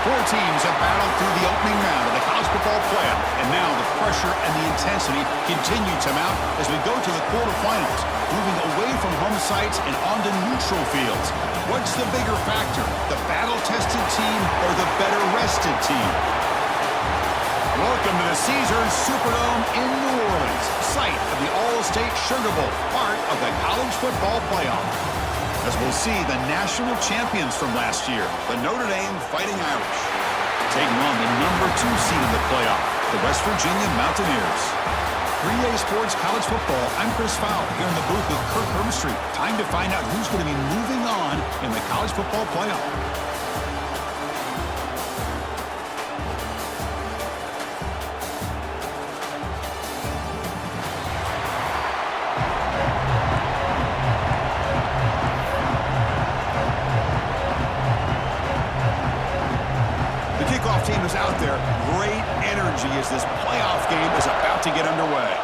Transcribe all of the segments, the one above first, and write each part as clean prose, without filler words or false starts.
Four teams have battled through the opening round of the college football playoff, and now the pressure and the intensity continue to mount as we go to the quarterfinals, moving away from home sites and onto neutral fields. What's the bigger factor, the battle-tested team or the better-rested team? Welcome to the Caesars Superdome in New Orleans, site of the All-State Sugar Bowl, part of the college football playoff. As we'll see the national champions from last year, the Notre Dame Fighting Irish, taking on the number 2 seed in the playoff, the West Virginia Mountaineers. 3A Sports College Football, I'm Chris Fowler, here in the booth with Kirk Herbstreit. Time to find out who's going to be moving on in the college football playoff. Team is out there. Great energy as this playoff game is about to get underway.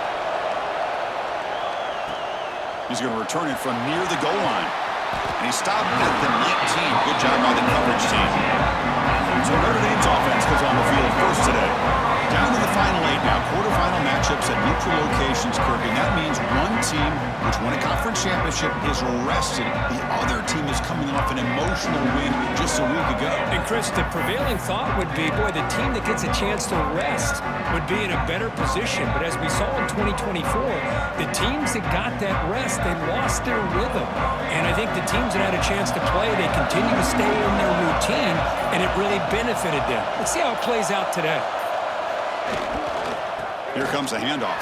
He's going to return it from near the goal line. And he stopped at the mid-team. Good job by the coverage team. So Notre Dame's offense goes on the field first today. Down to the final 8 now. Quarterfinal matchups at neutral locations, Kirk. And that means one team which won a conference championship is rested. The other team is coming off an emotional win just a week ago. And Chris, the prevailing thought would be, boy, the team that gets a chance to rest would be in a better position. But as we saw in 2024, the teams that got that rest, they lost their rhythm. And I think the teams that had a chance to play, they continue to stay in their routine, and it really benefited them. Let's see how it plays out today. Here comes a handoff.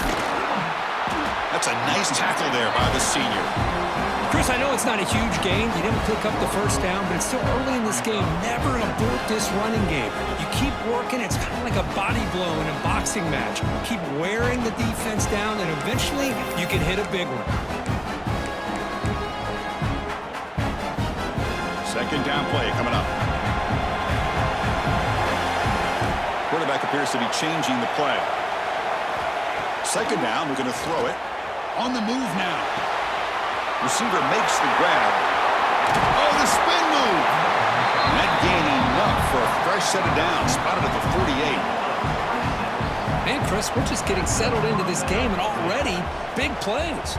That's a nice tackle there by the senior. Chris, I know it's not a huge gain. You didn't pick up the first down, but it's still early in this game. Never abort this running game. You keep working. It's kind of like a body blow in a boxing match. Keep wearing the defense down, and eventually you can hit a big one. Second down play coming up. Quarterback appears to be changing the play. Second down, we're going to throw it. On the move now. Receiver makes the grab. Oh, the spin move. That gain enough for a fresh set of downs. Spotted at the 48. Man, Chris, we're just getting settled into this game, and already big plays.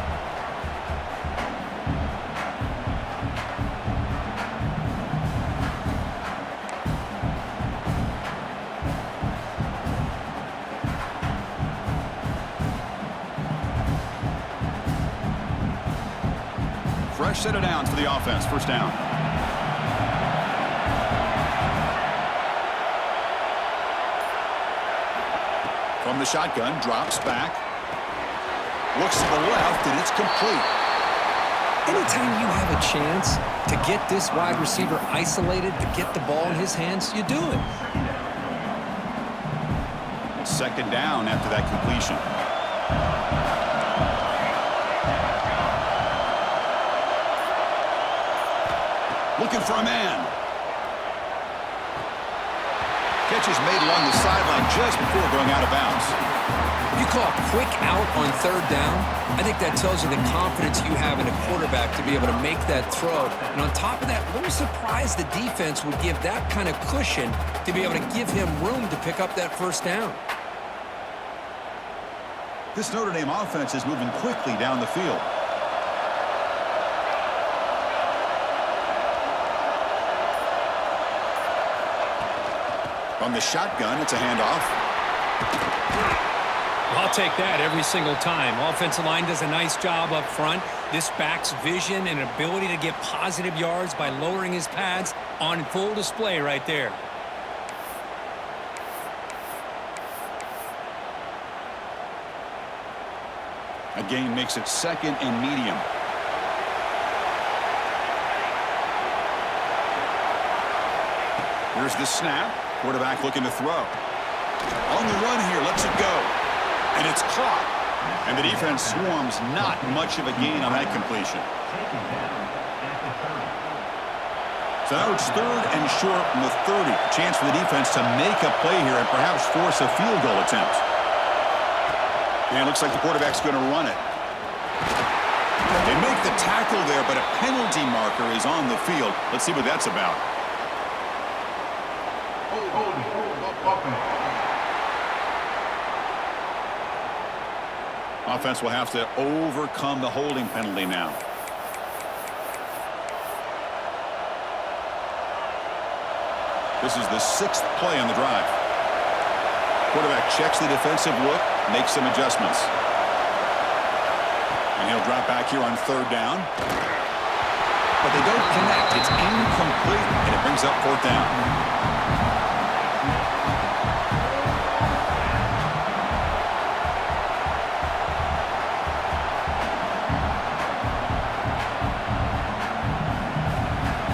Fresh set of downs for the offense. First down. From the shotgun, drops back. Looks to the left, and it's complete. Anytime you have a chance to get this wide receiver isolated, to get the ball in his hands, you do it. Second down after that completion. Looking for a man. Catch is made along the sideline just before going out of bounds. You call a quick out on third down, I think that tells you the confidence you have in a quarterback to be able to make that throw. And on top of that, a little surprised the defense would give that kind of cushion to be able to give him room to pick up that first down. This Notre Dame offense is moving quickly down the field. From the shotgun, it's a handoff. I'll take that every single time. Offensive line does a nice job up front. This back's vision and ability to get positive yards by lowering his pads on full display right there. A gain makes it second and medium. Here's the snap. Quarterback looking to throw. On the run here, lets it go. And it's caught. And the defense swarms, not much of a gain on that completion. So now it's third and short from the 30. Chance for the defense to make a play here and perhaps force a field goal attempt. And it looks like the quarterback's going to run it. They make the tackle there, but a penalty marker is on the field. Let's see what that's about. Offense will have to overcome the holding penalty now. This is the 6th play on the drive. Quarterback checks the defensive look, makes some adjustments. And he'll drop back here on 3rd down. But they don't connect. It's incomplete, and it brings up 4th down.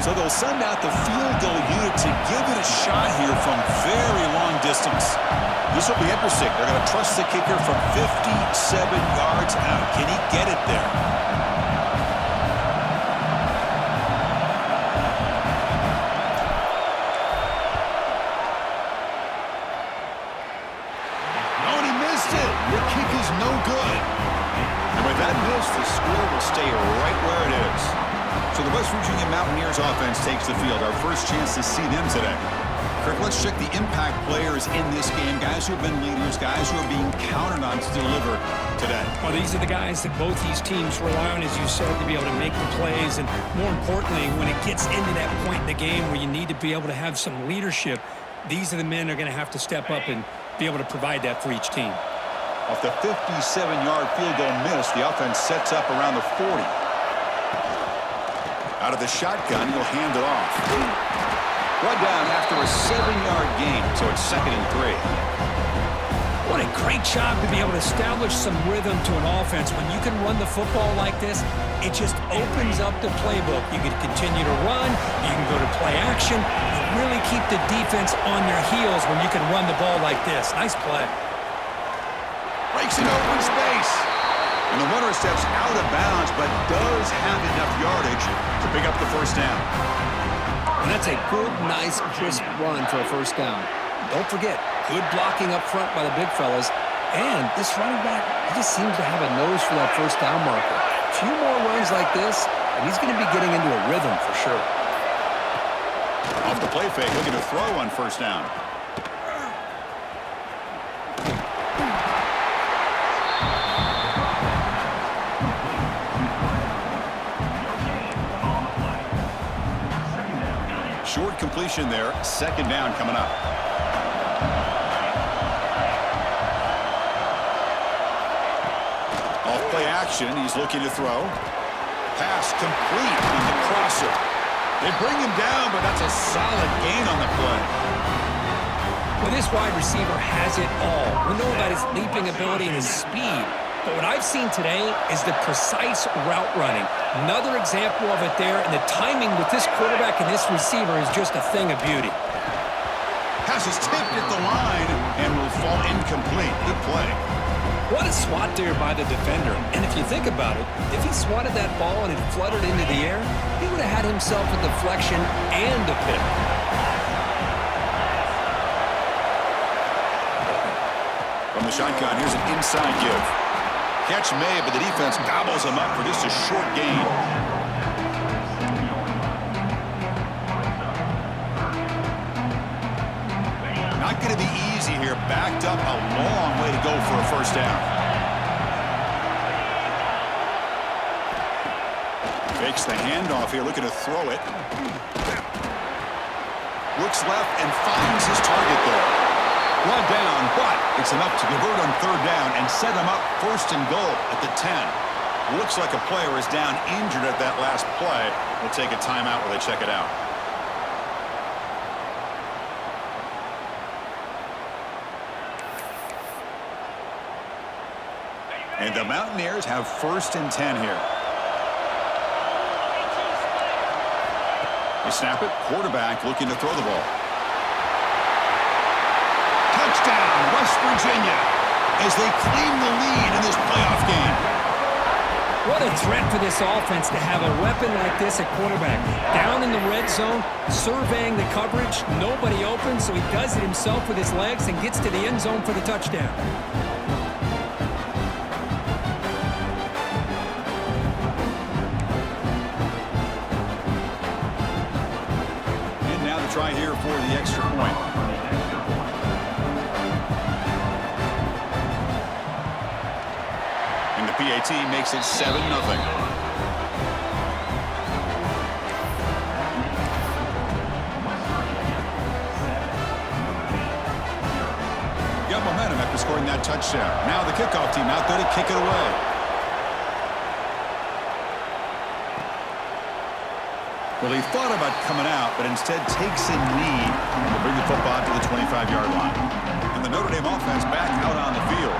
So they'll send out the field goal unit to give it a shot here from very long distance. This will be interesting. They're going to trust the kicker from 57 yards out. Can he get it there? Oh, and he missed it. The kick is no good. And with that miss, the score will stay right where it is. So the West Virginia Mountaineers offense takes the field. Our first chance to see them today. Kirk, let's check the impact players in this game. Guys who have been leaders, guys who are being counted on to deliver today. Well, these are the guys that both these teams rely on, as you said, to be able to make the plays. And more importantly, when it gets into that point in the game where you need to be able to have some leadership, these are the men that are going to have to step up and be able to provide that for each team. Off the 57-yard field goal miss, the offense sets up around the 40. Out of the shotgun, he'll hand it off. One down after a 7-yard gain, so it's 2nd and 3. What a great job to be able to establish some rhythm to an offense. When you can run the football like this, it just opens up the playbook. You can continue to run. You can go to play action. You really keep the defense on their heels when you can run the ball like this. Nice play. Breaks in open space. And the runner steps out of bounds, but does have enough yardage to pick up the 1st down. And that's a good, nice, crisp run for a 1st down. Don't forget, good blocking up front by the big fellas. And this running back, he just seems to have a nose for that 1st down marker. A few more runs like this, and he's going to be getting into a rhythm for sure. Off the play fake, looking to throw on 1st down. Short completion there. 2nd down coming up. Off play action. He's looking to throw. Pass complete on the crosser. They bring him down, but that's a solid gain on the play. Well, this wide receiver has it all. We know about his leaping ability and his speed. But what I've seen today is the precise route running. Another example of it there, and the timing with this quarterback and this receiver is just a thing of beauty. Pass is tipped at the line and will fall incomplete. Good play. What a swat there by the defender. And if you think about it, if he swatted that ball and it fluttered into the air, he would have had himself a deflection and a pick. From the shotgun, here's an inside give. Catch made, but the defense gobbles him up for just a short gain. Not going to be easy here. Backed up a long way to go for a 1st down. Fakes the handoff here, looking to throw it. Looks left and finds his target there. One down, but it's enough to convert on 3rd down and set him up 1st and goal at the 10. Looks like a player is down injured at that last play. We'll take a timeout while they check it out. And the Mountaineers have 1st and 10 here. They snap it. Quarterback looking to throw the ball. Touchdown, West Virginia, as they claim the lead in this playoff game. What a threat for this offense to have a weapon like this at quarterback. Down in the red zone, surveying the coverage, nobody open, so he does it himself with his legs and gets to the end zone for the touchdown. And now the try here for the extra point. PAT makes it 7-0. Got momentum after scoring that touchdown. Now the kickoff team out there to kick it away. Well, he thought about coming out, but instead takes a knee to bring the football to the 25-yard line. And the Notre Dame offense back out on the field.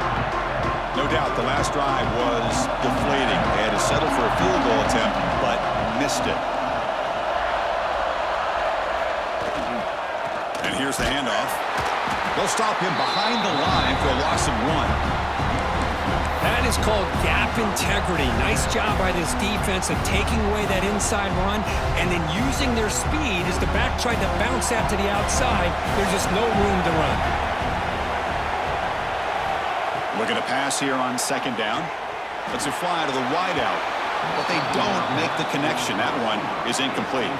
No doubt the last drive was deflating. They had to settle for a field goal attempt, but missed it. And here's the handoff. They'll stop him behind the line for a loss of 1. That is called gap integrity. Nice job by this defense of taking away that inside run and then using their speed as the back tried to bounce out to the outside. There's just no room to run. Looking to pass here on second down. Let's it fly to the wide out. But they don't make the connection. That one is incomplete.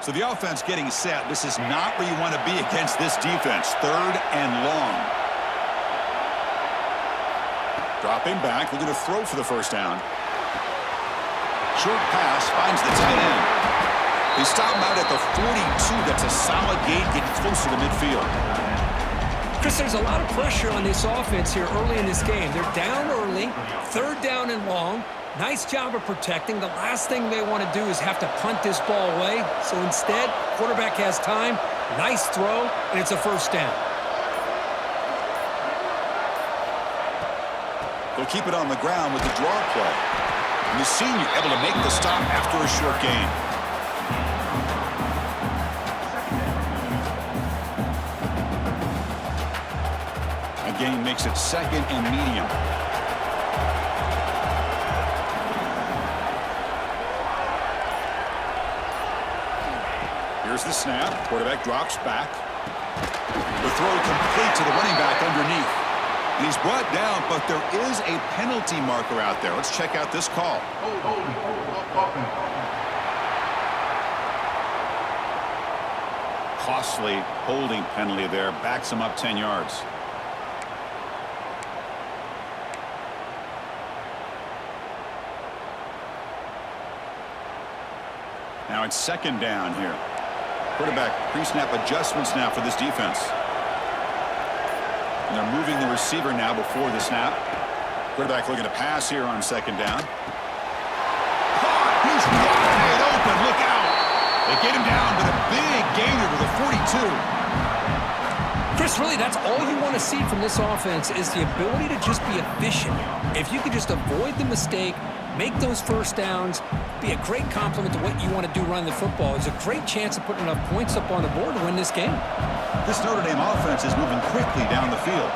So the offense getting set. This is not where you want to be against this defense. 3rd and long. Dropping back. Looking to throw for the first down. Short pass finds the tight end. They stop him out at the 42. That's a solid gain, getting closer to midfield. Chris, there's a lot of pressure on this offense here early in this game. They're down early. 3rd down and long. Nice job of protecting. The last thing they want to do is have to punt this ball away. So instead, quarterback has time. Nice throw, and it's a first down. They'll keep it on the ground with the draw play. And the senior able to make the stop after a short gain. A gain makes it 2nd and medium. Here's the snap. Quarterback drops back. The throw complete to the running back underneath. And he's brought down, but there is a penalty marker out there. Let's check out this call. Costly holding penalty there. Backs him up 10 yards. Now it's 2nd down here. Quarterback pre-snap adjustments now for this defense. And they're moving the receiver now before the snap. Quarterback looking to pass here on 2nd down. He's wide open. Look out. They get him down with a big gainer to the 42. Chris, really, that's all you want to see from this offense is the ability to just be efficient. If you could just avoid the mistake, make those first downs, be a great compliment to what you want to do running the football. It's a great chance of putting enough points up on the board to win this game. This Notre Dame offense is moving quickly down the field.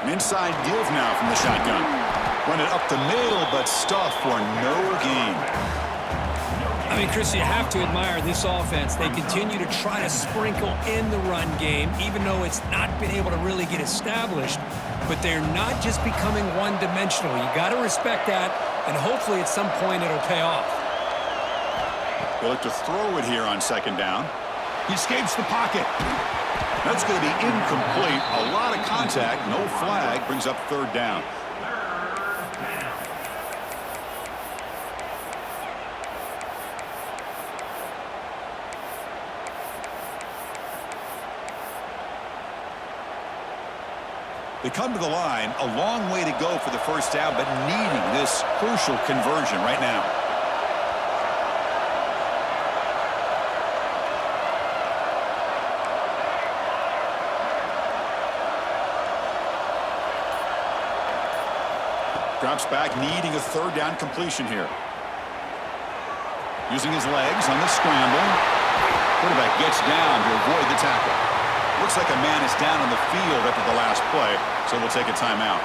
An inside give now from the shotgun. Run it up the middle, but stuffed for no gain. I mean, Chris, you have to admire this offense. They continue to try to sprinkle in the run game, even though it's not been able to really get established. But they're not just becoming one-dimensional. You got to respect that, and hopefully at some point it'll pay off. They look to throw it here on 2nd down. He escapes the pocket. That's going to be incomplete. A lot of contact, no flag, brings up 3rd down. They come to the line, a long way to go for the first down, but needing this crucial conversion right now. Drops back, needing a 3rd down completion here. Using his legs on the scramble. Quarterback gets down to avoid the tackle. Looks like a man is down on the field after the last play, so we'll take a timeout.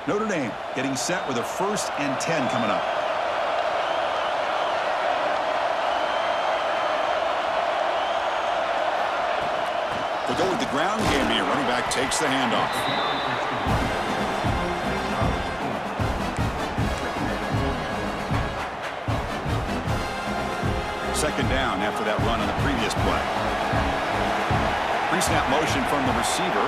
Notre Dame getting set with a 1st and 10 coming up. They'll go with the ground game here. Running back takes the handoff. Second down after that run on the previous play. Pre-snap motion from the receiver.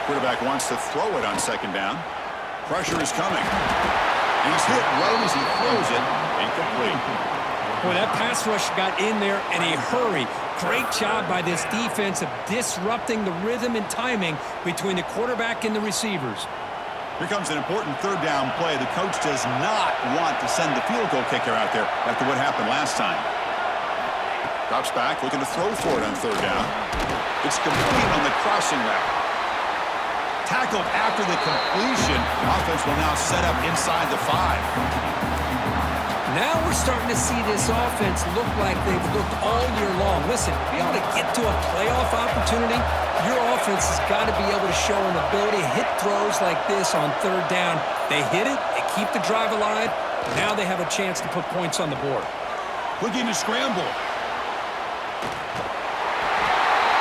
Quarterback wants to throw it on second down. Pressure is coming. And he's hit right as he throws it. Incomplete. Boy, that pass rush got in there in a hurry. Great job by this defense of disrupting the rhythm and timing between the quarterback and the receivers. Here comes an important 3rd down play. The coach does not want to send the field goal kicker out there after what happened last time. Drops back, looking to throw for it on 3rd down. It's complete on the crossing route. Tackled after the completion. Offense will now set up inside the 5. Now we're starting to see this offense look like they've looked all year long. Listen, to be able to get to a playoff opportunity, your offense has got to be able to show an ability to hit throws like this on 3rd down. They hit it, they keep the drive alive, now they have a chance to put points on the board. Looking to scramble.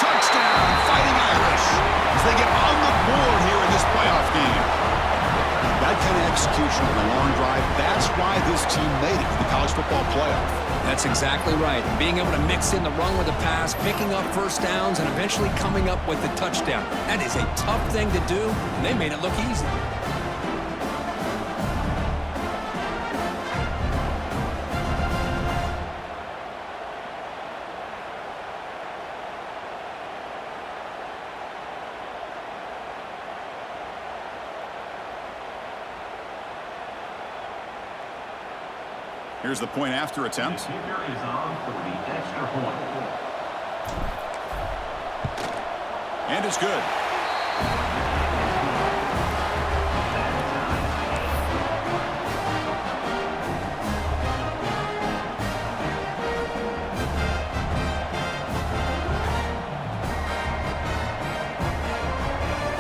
Touchdown, Fighting Irish, as they get on the board here in this playoff game. That kind of execution on a long drive, that's why this team made it to the college football playoff. That's exactly right. Being able to mix in the run with the pass, picking up 1st downs, and eventually coming up with the touchdown. That is a tough thing to do, and they made it look easy. Here's the point after attempt. The kicker is on for the extra point. And it's good.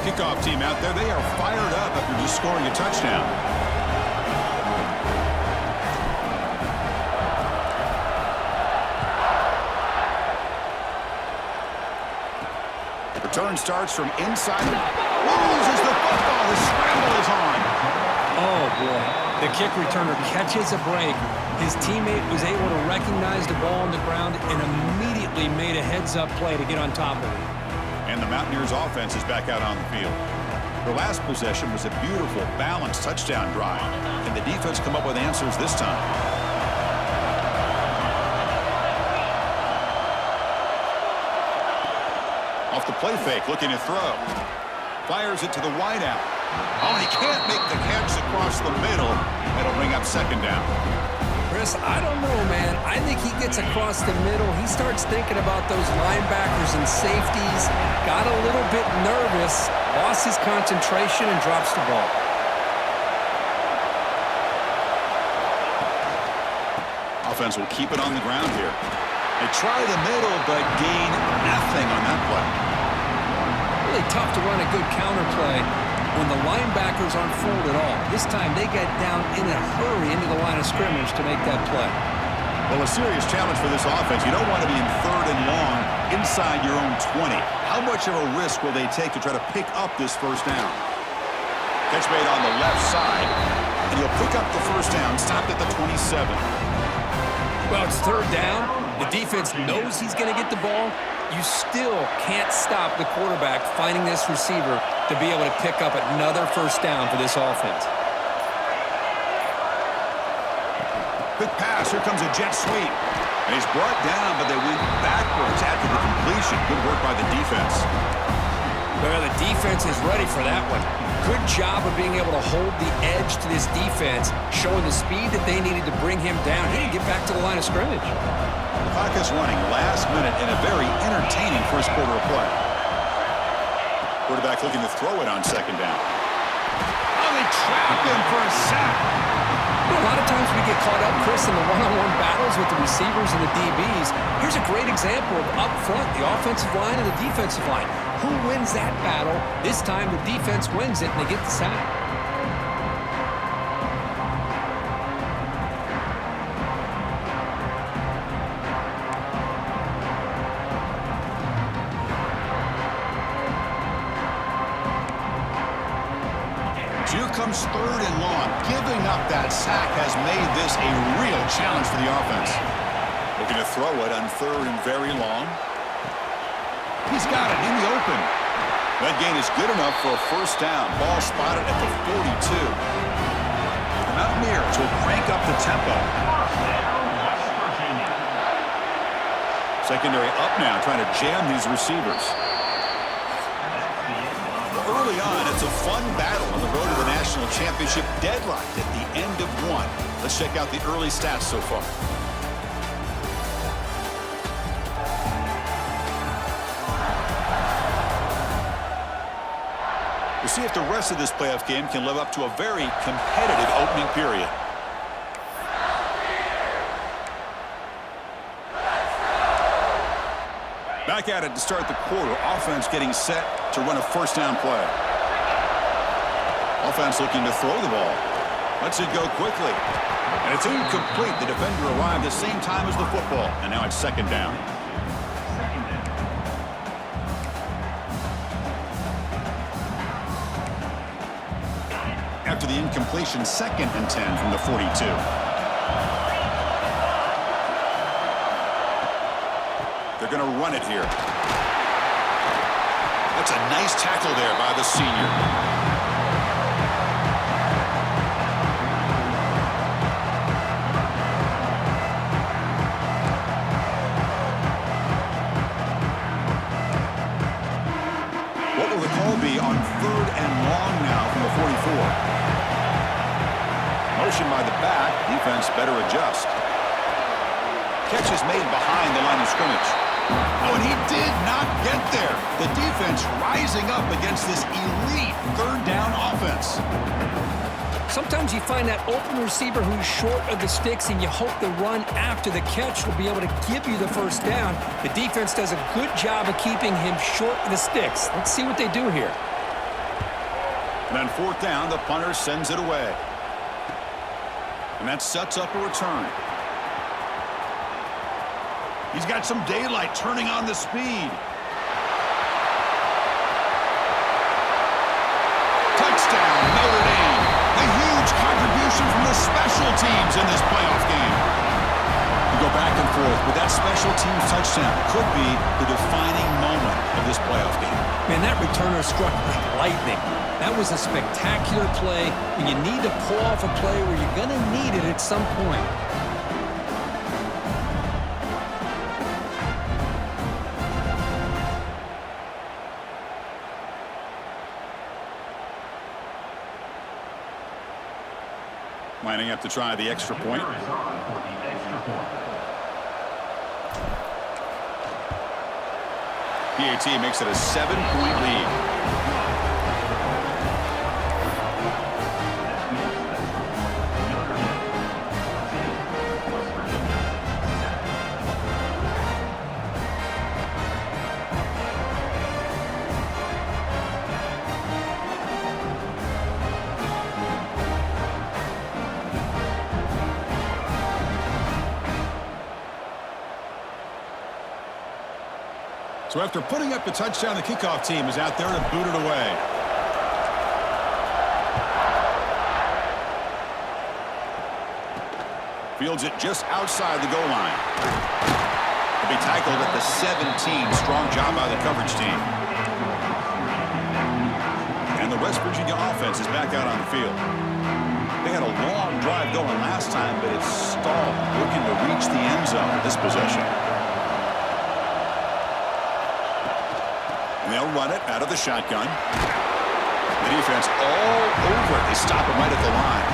Kickoff team out there, they are fired up after just scoring a touchdown. Return starts from inside. Loses the football. The scramble is on. Oh, boy. The kick returner catches a break. His teammate was able to recognize the ball on the ground and immediately made a heads-up play to get on top of it. And the Mountaineers' offense is back out on the field. Their last possession was a beautiful, balanced touchdown drive. Can the defense come up with answers this time? Off the play fake, looking to throw. Fires it to the wideout. Oh, and he can't make the catch across the middle. That'll bring up second down. Chris, I don't know, man. I think he gets across the middle. He starts thinking about those linebackers and safeties. Got a little bit nervous, lost his concentration, and drops the ball. Offense will keep it on the ground here. They try the middle, but gain nothing on that play. Really tough to run a good counter play when the linebackers aren't fooled at all. This time they get down in a hurry into the line of scrimmage to make that play. Well, a serious challenge for this offense. You don't want to be in 3rd and long inside your own 20. How much of a risk will they take to try to pick up this 1st down? Catch made on the left side, and he'll pick up the 1st down, stopped at the 27. Well, it's 3rd down. The defense knows he's going to get the ball. You still can't stop the quarterback finding this receiver to be able to pick up another 1st down for this offense. Quick pass. Here comes a jet sweep. And he's brought down, but they went backwards after the completion. Good work by the defense. Well, the defense is ready for that one. Good job of being able to hold the edge to this defense, showing the speed that they needed to bring him down. He didn't get back to the line of scrimmage. The clock is running last minute in a very entertaining 1st quarter of play. Quarterback looking to throw it on 2nd down. Oh, they trap him for a sack. A lot of times Sometimes we get caught up, Chris, in the one-on-one battles with the receivers and the DBs. Here's a great example of up front, the offensive line and the defensive line. Who wins that battle? This time the defense wins it and they get the sack. Here comes 3rd and long. Giving up that sack has made this a real challenge for the offense. Looking to throw it on 3rd and very long. He's got it in the open. That gain is good enough for a first down. Ball spotted at the 42. The Mountaineers will crank up the tempo. Secondary up now, trying to jam these receivers. Early on, it's a fun battle on the road to the national championship, deadlocked at the end of one. Let's check out the early stats so far. We'll see if the rest of this playoff game can live up to a very competitive opening period. Back at it to start the quarter. Offense getting set to run a first down play. Offense looking to throw the ball. Lets it go quickly. And it's incomplete. The defender arrived the same time as the football. And now it's second down. After the incompletion, 2nd and 10 from the 42. They're going to run it here. That's a nice tackle there by the senior. What will the call be on 3rd and long now from the 44? Motion by the back. Defense better adjust. Catch is made behind the line of scrimmage. Oh, and he did not get there. The defense rising up against this elite 3rd down offense. Sometimes you find that open receiver who's short of the sticks, and you hope the run after the catch will be able to give you the first down. The defense does a good job of keeping him short of the sticks. Let's see what they do here. And on 4th down, the punter sends it away. And that sets up a return. He's got some daylight turning on the speed. Touchdown, Notre Dame. A huge contribution from the special teams in this playoff game. You go back and forth, but that special teams touchdown could be the defining moment of this playoff game. Man, that returner struck like lightning. That was a spectacular play, and you need to pull off a play where you're going to need it at some point. Lining up to try the extra point. PAT makes it a 7-point lead. So after putting up the touchdown, the kickoff team is out there to boot it away. Fields it just outside the goal line. He'll be tackled at the 17. Strong job by the coverage team. And the West Virginia offense is back out on the field. They had a long drive going last time, but it's stalled, looking to reach the end zone with this possession. And they'll run it out of the shotgun. The defense all over it. They stop him right at the line.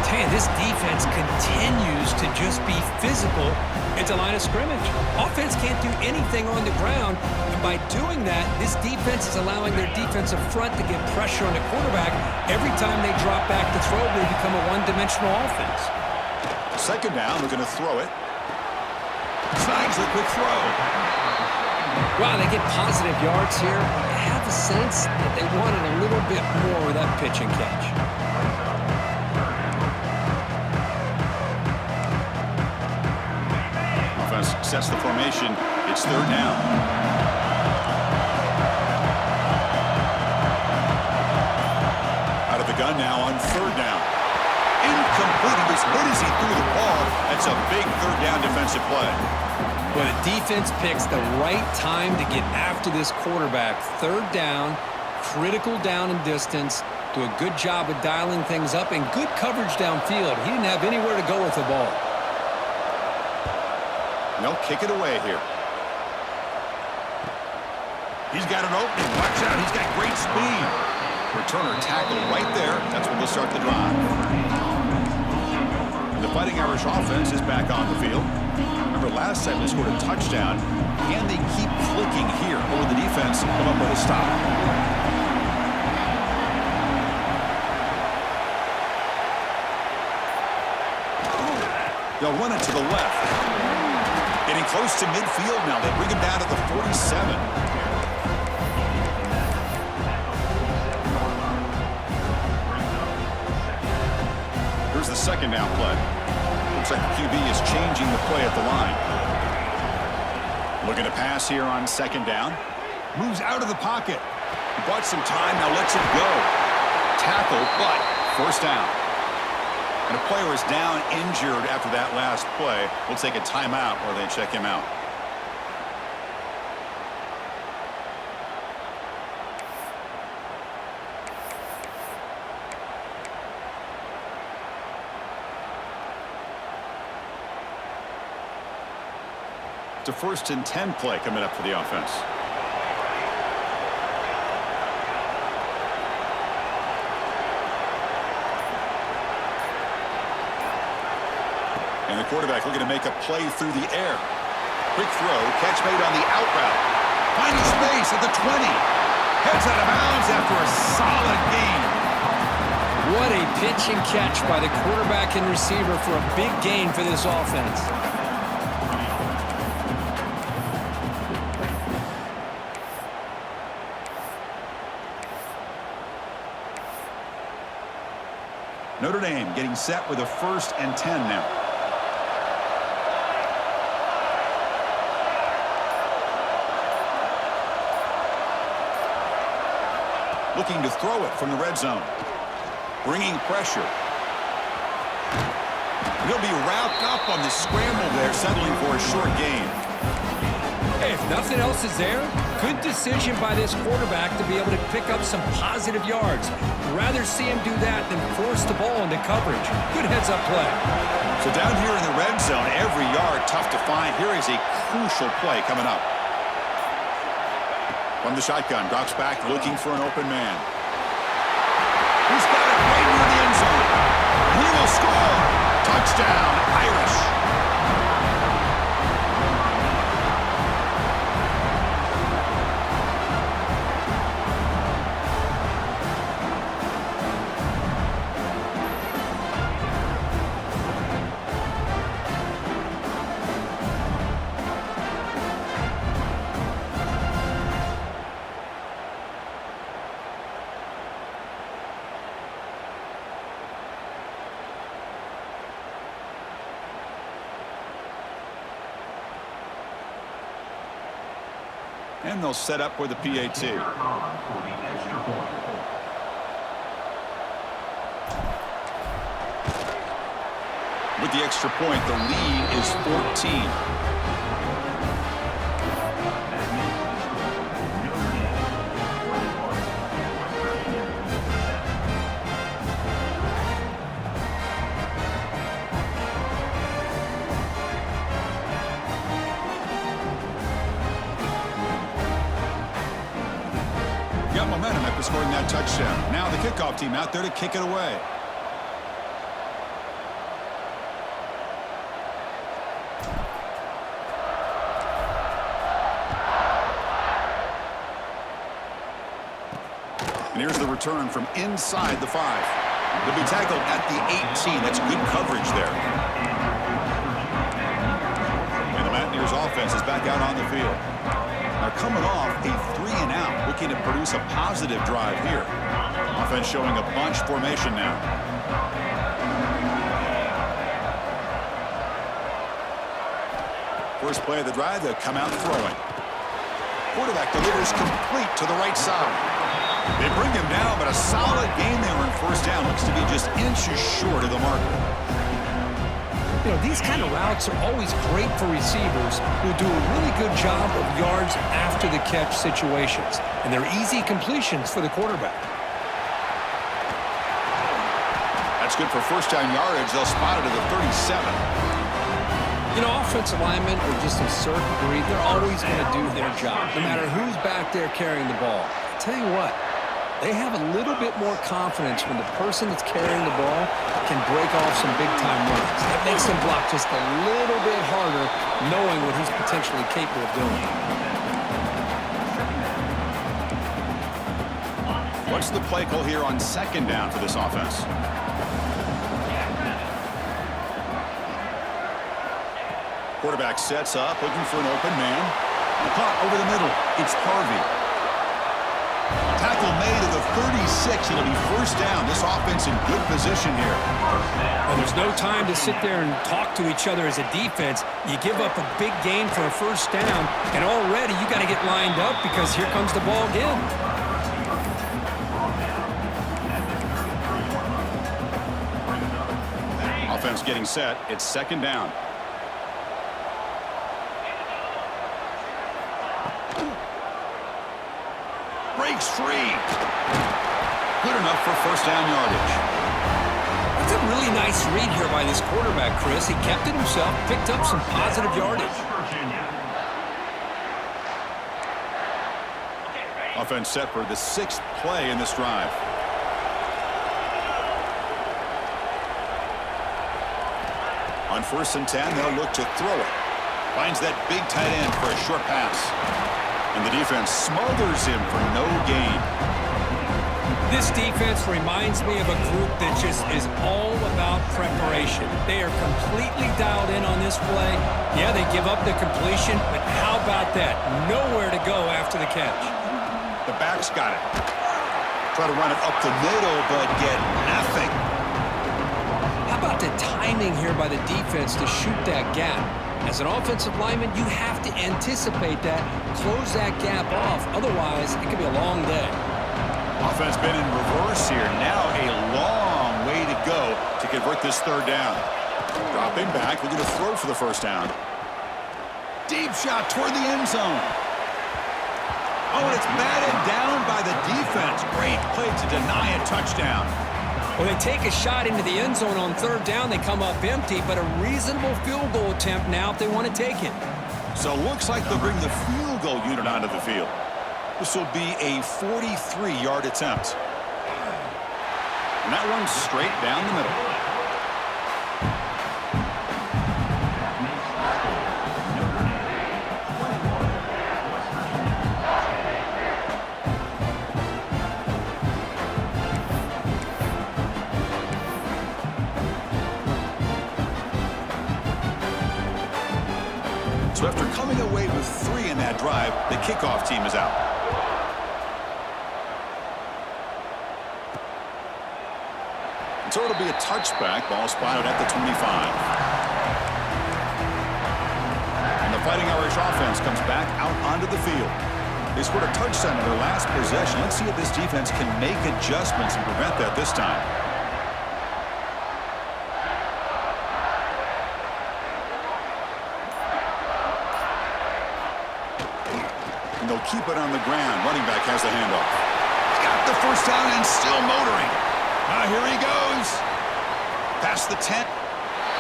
Man, this defense continues to just be physical at the line of scrimmage. Offense can't do anything on the ground, and by doing that, this defense is allowing their defensive front to get pressure on the quarterback. Every time they drop back to throw, they become a one-dimensional offense. Second down, we're going to throw it. Slides a quick throw. Wow, they get positive yards here. I have the sense that they wanted a little bit more with that pitch and catch. Offense sets the formation. It's third down. Out of the gun now on third down. Incomplete. He was hit as he threw the ball. That's a big third down defensive play. Well, the defense picks the right time to get after this quarterback. Third down, critical down and distance. Do a good job of dialing things up and good coverage downfield. He didn't have anywhere to go with the ball. They'll kick it away here. He's got an opening. Watch out. He's got great speed. Returner tackle right there. That's when they'll start the drive. The Fighting Irish offense is back on the field. Remember last time they scored a touchdown. Can they keep clicking here, or will the defense come up with a stop? They'll run it to the left. Getting close to midfield now. They bring him down to the 47. Here's the second down play. Looks like the QB is changing the play at the line. Looking to pass here on second down. Moves out of the pocket. Bought some time, now lets it go. Tackle, but first down. And a player is down injured after that last play. We'll take a timeout or they check him out. It's a 1st and 10 play coming up for the offense. And the quarterback looking to make a play through the air. Quick throw, catch made on the out route. Finding space at the 20. Heads out of bounds after a solid gain. What a pitch and catch by the quarterback and receiver for a big gain for this offense. Notre Dame getting set with a 1st and 10 now. Looking to throw it from the red zone. Bringing pressure. He'll be wrapped up on the scramble there, settling for a short gain. Hey, if nothing else is there, good decision by this quarterback to be able to pick up some positive yards. Rather see him do that than force the ball into coverage. Good heads-up play. So down here in the red zone, every yard tough to find. Here is a crucial play coming up. From the shotgun, drops back looking for an open man. He's got it right near the end zone. He will score. Touchdown, Irish. And they'll set up with the PAT. With the extra point, the lead is 14. Got momentum after scoring that touchdown. Now the kickoff team out there to kick it away. And here's the return from inside the 5. They'll be tackled at the 18. That's good coverage there. And the Mountaineers offense is back out on the field. Now coming off a 3-and-out, looking to produce a positive drive here. Offense showing a bunch formation now. First play of the drive, they'll come out throwing. Quarterback delivers complete to the right side. They bring him down, but a solid game there on first down. Looks to be just inches short of the marker. You know, these kind of routes are always great for receivers who do a really good job of yards after the catch situations. And they're easy completions for the quarterback. That's good for first down yardage. They'll spot it at the 37. You know, offensive linemen are just a certain breed. They're always going to do their job, no matter who's back there carrying the ball. I'll tell you what, they have a little bit more confidence when the person that's carrying the ball can break off some big-time runs. That makes them block just a little bit harder, knowing what he's potentially capable of doing. What's the play call here on second down for this offense? Quarterback sets up, looking for an open man. Caught over the middle. It's Harvey. Tackle made at the 36. It'll be first down. This offense in good position here. And there's no time to sit there and talk to each other as a defense. You give up a big gain for a first down, and already you got to get lined up because here comes the ball again. Offense getting set. It's second down. Breaks free. Good enough for first down yardage. That's a really nice read here by this quarterback, Chris. He kept it himself, picked up some positive yardage. Offense set for the 6th play in this drive. On 1st and 10, they'll look to throw it. Finds that big tight end for a short pass. And the defense smothers him for no gain. This defense reminds me of a group that just is all about preparation. They are completely dialed in on this play. Yeah, they give up the completion, but how about that? Nowhere to go after the catch. The back's got it. Try to run it up the middle, but get nothing. How about the timing here by the defense to shoot that gap? As an offensive lineman, you have to anticipate that, close that gap off. Otherwise, it could be a long day. Offense been in reverse here. Now a long way to go to convert this third down. Dropping back, looking to throw for the first down. Deep shot toward the end zone. Oh, and it's batted down by the defense. Great play to deny a touchdown. Well, they take a shot into the end zone on third down. They come up empty, but a reasonable field goal attempt now if they want to take it. So it looks like they'll bring the field goal unit onto the field. This will be a 43-yard attempt. And that runs straight down the middle. So after coming away with 3 in that drive, the kickoff team is out. And so it'll be a touchback. Ball spotted at the 25. And the Fighting Irish offense comes back out onto the field. They scored a touchdown in their last possession. Let's see if this defense can make adjustments and prevent that this time. They'll keep it on the ground. Running back has the handoff. He's got the first down and still motoring. Now here he goes. Past the 10.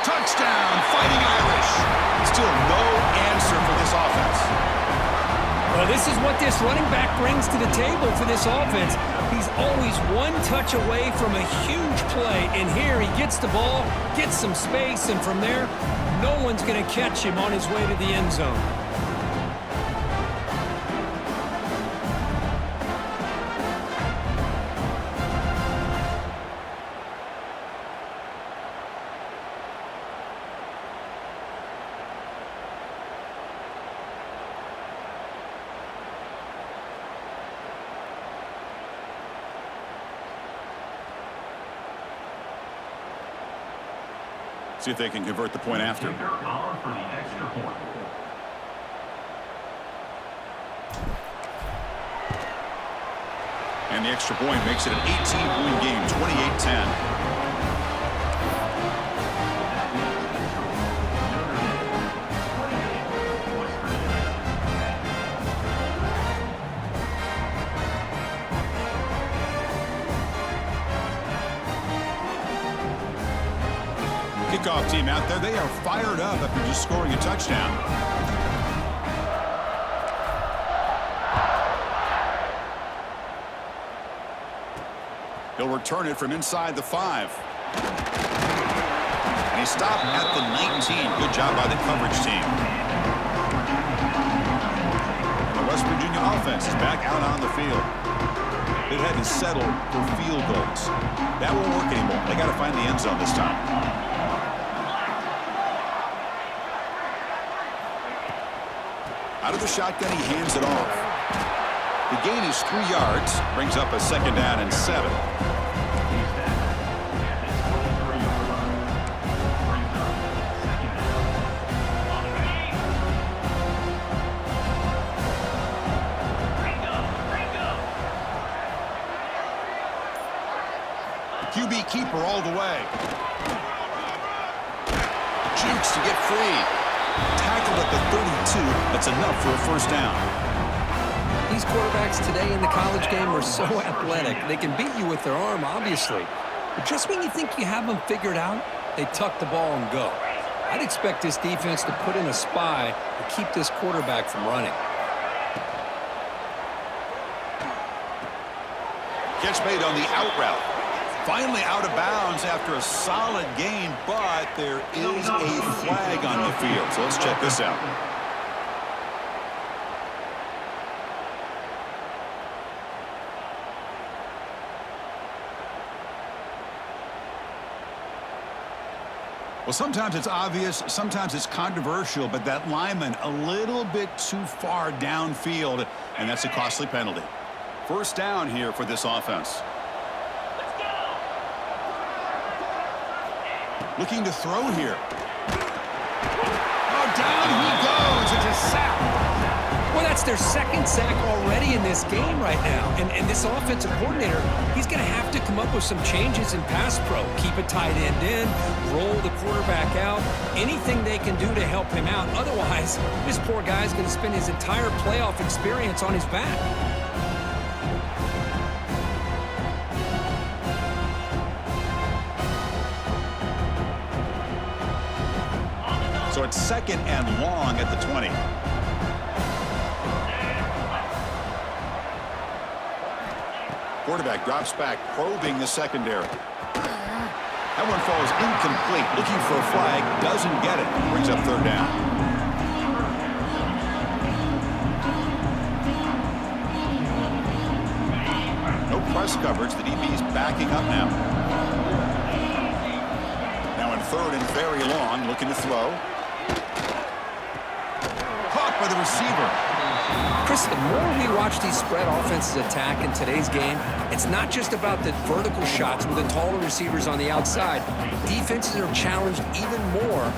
Touchdown, Fighting Irish. Still no answer for this offense. Well, this is what this running back brings to the table for this offense. He's always one touch away from a huge play. And here he gets the ball, gets some space, and from there, no one's going to catch him on his way to the end zone. See if they can convert the point after. Kicker on for the extra point. And the extra point makes it an 18-point game, 28-10. Kickoff team out there. They are fired up after just scoring a touchdown. He'll return it from inside the 5. And he stopped at the 19. Good job by the coverage team. The West Virginia offense is back out on the field. They've had to settle for field goals. That won't work anymore. They got to find the end zone this time. Out of the shotgun, he hands it off. The gain is 3 yards, brings up a 2nd down and 7. QB keeper all the way. Jukes to get free. Tackled at the 32. That's enough for a 1st down. These quarterbacks today in the college game are so athletic. They can beat you with their arm, obviously. But just when you think you have them figured out, they tuck the ball and go. I'd expect this defense to put in a spy to keep this quarterback from running. Catch made on the out route. Finally out of bounds after a solid gain, but there is a flag on the field. So let's check this out. Well, sometimes it's obvious, sometimes it's controversial, but that lineman a little bit too far downfield, and that's a costly penalty. 1st down here for this offense. Looking to throw here. Oh, down he goes. It's a sack. Well, that's their 2nd sack already in this game right now. And this offensive coordinator, he's going to have to come up with some changes in pass pro. Keep a tight end in, roll the quarterback out, anything they can do to help him out. Otherwise, this poor guy's going to spend his entire playoff experience on his back. So it's 2nd and long at the 20. Quarterback drops back, probing the secondary. That one falls incomplete. Looking for a flag, doesn't get it. Brings up 3rd down. No press coverage. The DB's backing up now. Now in 3rd and very long, looking to throw. Caught by the receiver. Chris, the more we watch these spread offenses attack in today's game, it's not just about the vertical shots with the taller receivers on the outside. Defenses are challenged even more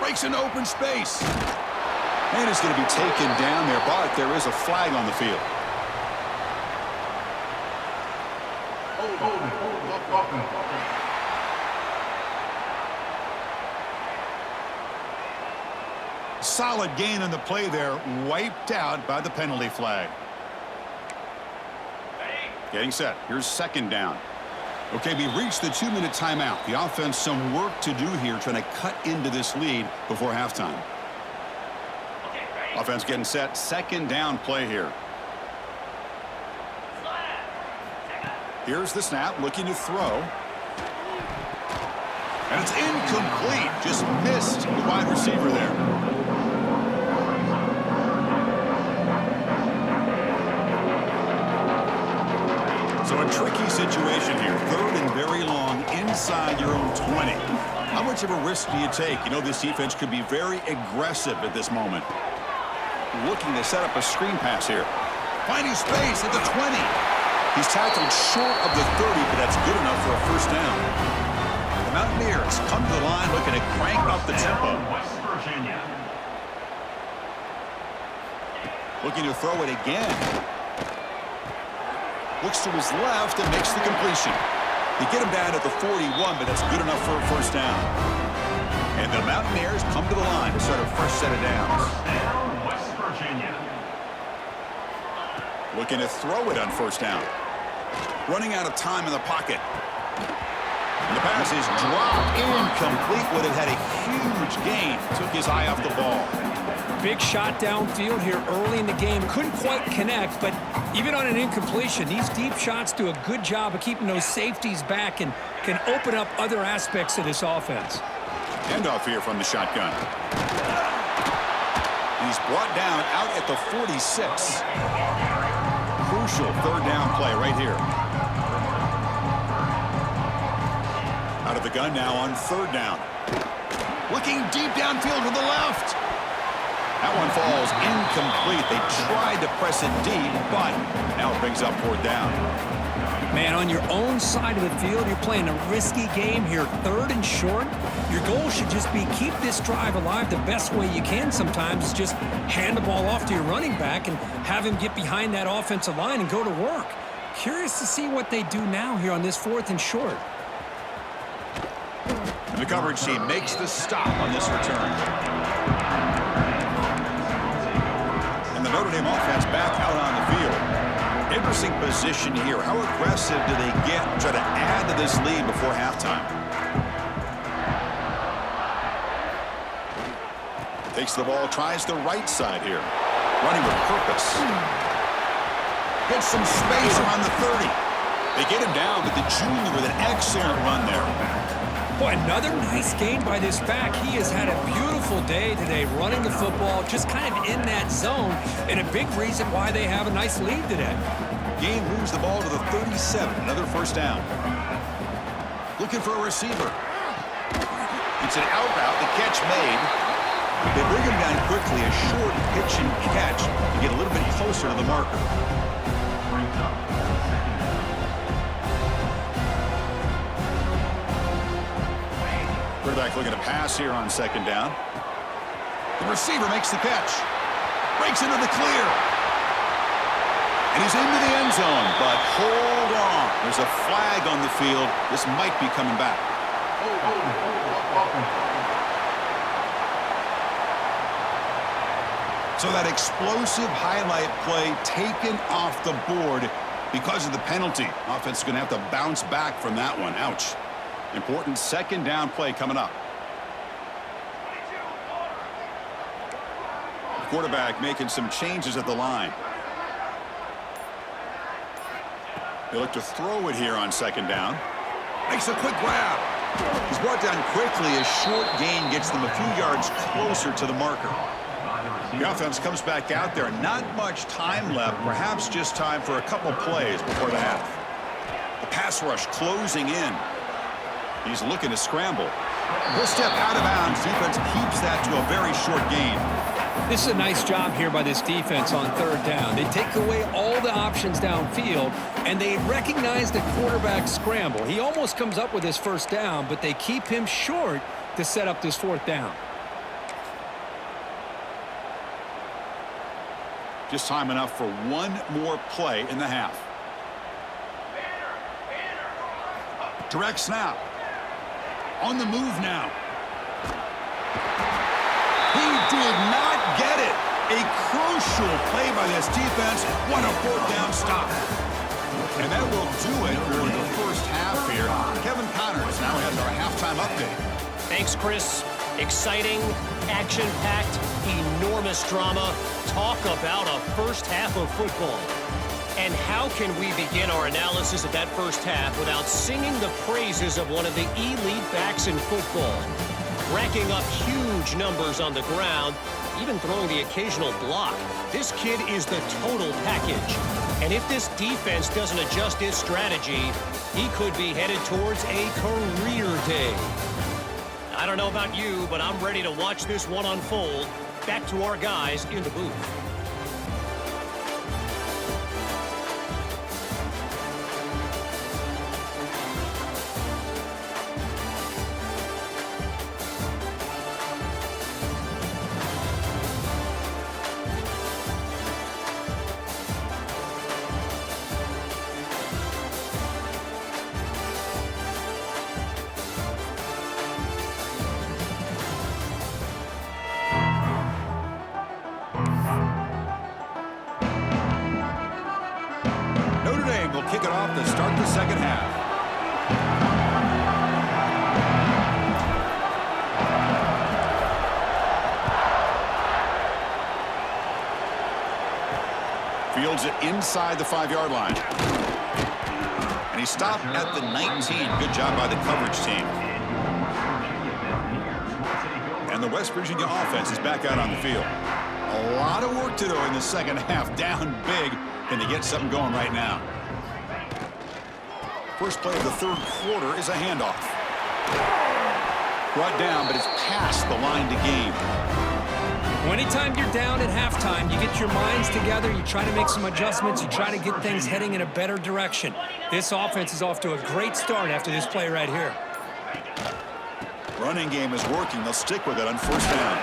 Breaks into open space. And it's going to be taken down there, but there is a flag on the field. Solid gain on the play there, wiped out by the penalty flag. Getting set. Here's second down. Okay, we reached the 2-minute timeout. The offense some work to do here, trying to cut into this lead before halftime. Offense getting set. Second down play here. Here's the snap, looking to throw. And it's incomplete. Just missed the wide receiver there. So a tricky situation here. Third and very long inside your own 20. How much of a risk do you take? You know, this defense could be very aggressive at this moment. Looking to set up a screen pass here. Finding space at the 20. He's tackled short of the 30, but that's good enough for a first down. The Mountaineers come to the line looking to crank up the tempo. West Virginia. Looking to throw it again. Looks to his left and makes the completion. They get him down at the 41, but that's good enough for a first down. And the Mountaineers come to the line to start a fresh set of downs. First down, West Virginia. Looking to throw it on first down. Running out of time in the pocket. And the pass is dropped incomplete. Would have had a huge gain. Took his eye off the ball. Big shot downfield here early in the game. Couldn't quite connect, but even on an incompletion, these deep shots do a good job of keeping those safeties back and can open up other aspects of this offense. Handoff here from the shotgun. He's brought down out at the 46. Crucial third down play right here. Out of the gun now on third down. Looking deep downfield to the left. That one falls incomplete. They tried to press it deep, but now it brings up fourth down. Man, on your own side of the field, you're playing a risky game here. Third and short. Your goal should just be keep this drive alive the best way you can sometimes. Is just hand the ball off to your running back and have him get behind that offensive line and go to work. Curious to see what they do now here on this fourth and short. And the coverage team makes the stop on this return. And the Notre Dame offense back out on the field. Interesting position here. How aggressive do they get and try to add to this lead before halftime? Takes the ball, tries the right side here. Running with purpose. Gets some space around the 30. They get him down, but the junior with an excellent run there. Boy, another nice game by this back. He has had a beautiful day today running the football, just kind of in that zone, and a big reason why they have a nice lead today. Gain moves the ball to the 37, another first down. Looking for a receiver. It's an out route, the catch made. They bring him down quickly, a short pitch and catch to get a little bit closer to the marker. Quarterback looking to pass here on second down. The receiver makes the catch. Breaks into the clear. And he's into the end zone, but hold on. There's a flag on the field. This might be coming back. So that explosive highlight play taken off the board because of the penalty. Offense is going to have to bounce back from that one. Ouch. Important second down play coming up. Quarterback making some changes at the line. They look to throw it here on second down. Makes a quick grab. He's brought down quickly. A short gain gets them a few yards closer to the marker. The offense comes back out there. Not much time left. Perhaps just time for a couple plays before the half. The pass rush closing in. He's looking to scramble. He'll step out of bounds. Defense keeps that to a very short gain. This is a nice job here by this defense on third down. They take away all the options downfield, and they recognize the quarterback scramble. He almost comes up with his first down, but they keep him short to set up this fourth down. Just time enough for one more play in the half. Direct snap. On the move now. He did not get it. A crucial play by this defense. What a fourth down stop. And that will do it for the first half here. Kevin Connors now has our halftime update. Thanks, Chris. Exciting, action-packed, enormous drama. Talk about a first half of football. And how can we begin our analysis of that first half without singing the praises of one of the elite backs in football? Racking up huge numbers on the ground, even throwing the occasional block. This kid is the total package. And if this defense doesn't adjust its strategy, he could be headed towards a career day. I don't know about you, but I'm ready to watch this one unfold. Back to our guys in the booth. Notre Dame will kick it off to start the second half. Fields it inside the 5-yard line. And he stopped at the 19. Good job by the coverage team. And the West Virginia offense is back out on the field. A lot of work to do in the second half. Down big. Can they get something going right now? First play of the third quarter is a handoff. Brought down, but it's past the line to gain. Anytime you're down at halftime, you get your minds together, you try to make some adjustments, you try to get things heading in a better direction. This offense is off to a great start after this play right here. Running game is working. They'll stick with it on first down.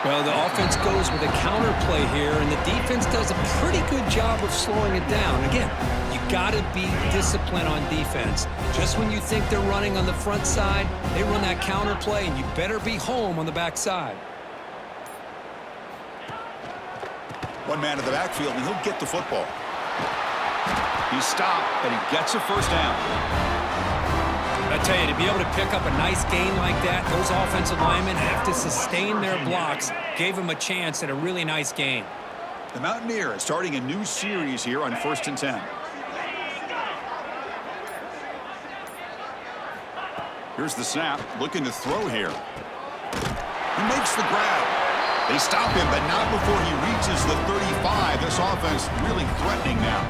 Well, the offense goes with a counter play here, and the defense does a pretty good job of slowing it down. Again, you got to be disciplined on defense. Just when you think they're running on the front side, they run that counter play, and you better be home on the back side. One man in the backfield, and he'll get the football. He stopped, but he gets a first down. I tell you, to be able to pick up a nice gain like that, those offensive linemen have to sustain their blocks. Gave him a chance at a really nice gain. The Mountaineers starting a new series here on 1st and 10. Here's the snap, looking to throw here. He makes the grab. They stop him, but not before he reaches the 35. This offense really threatening now.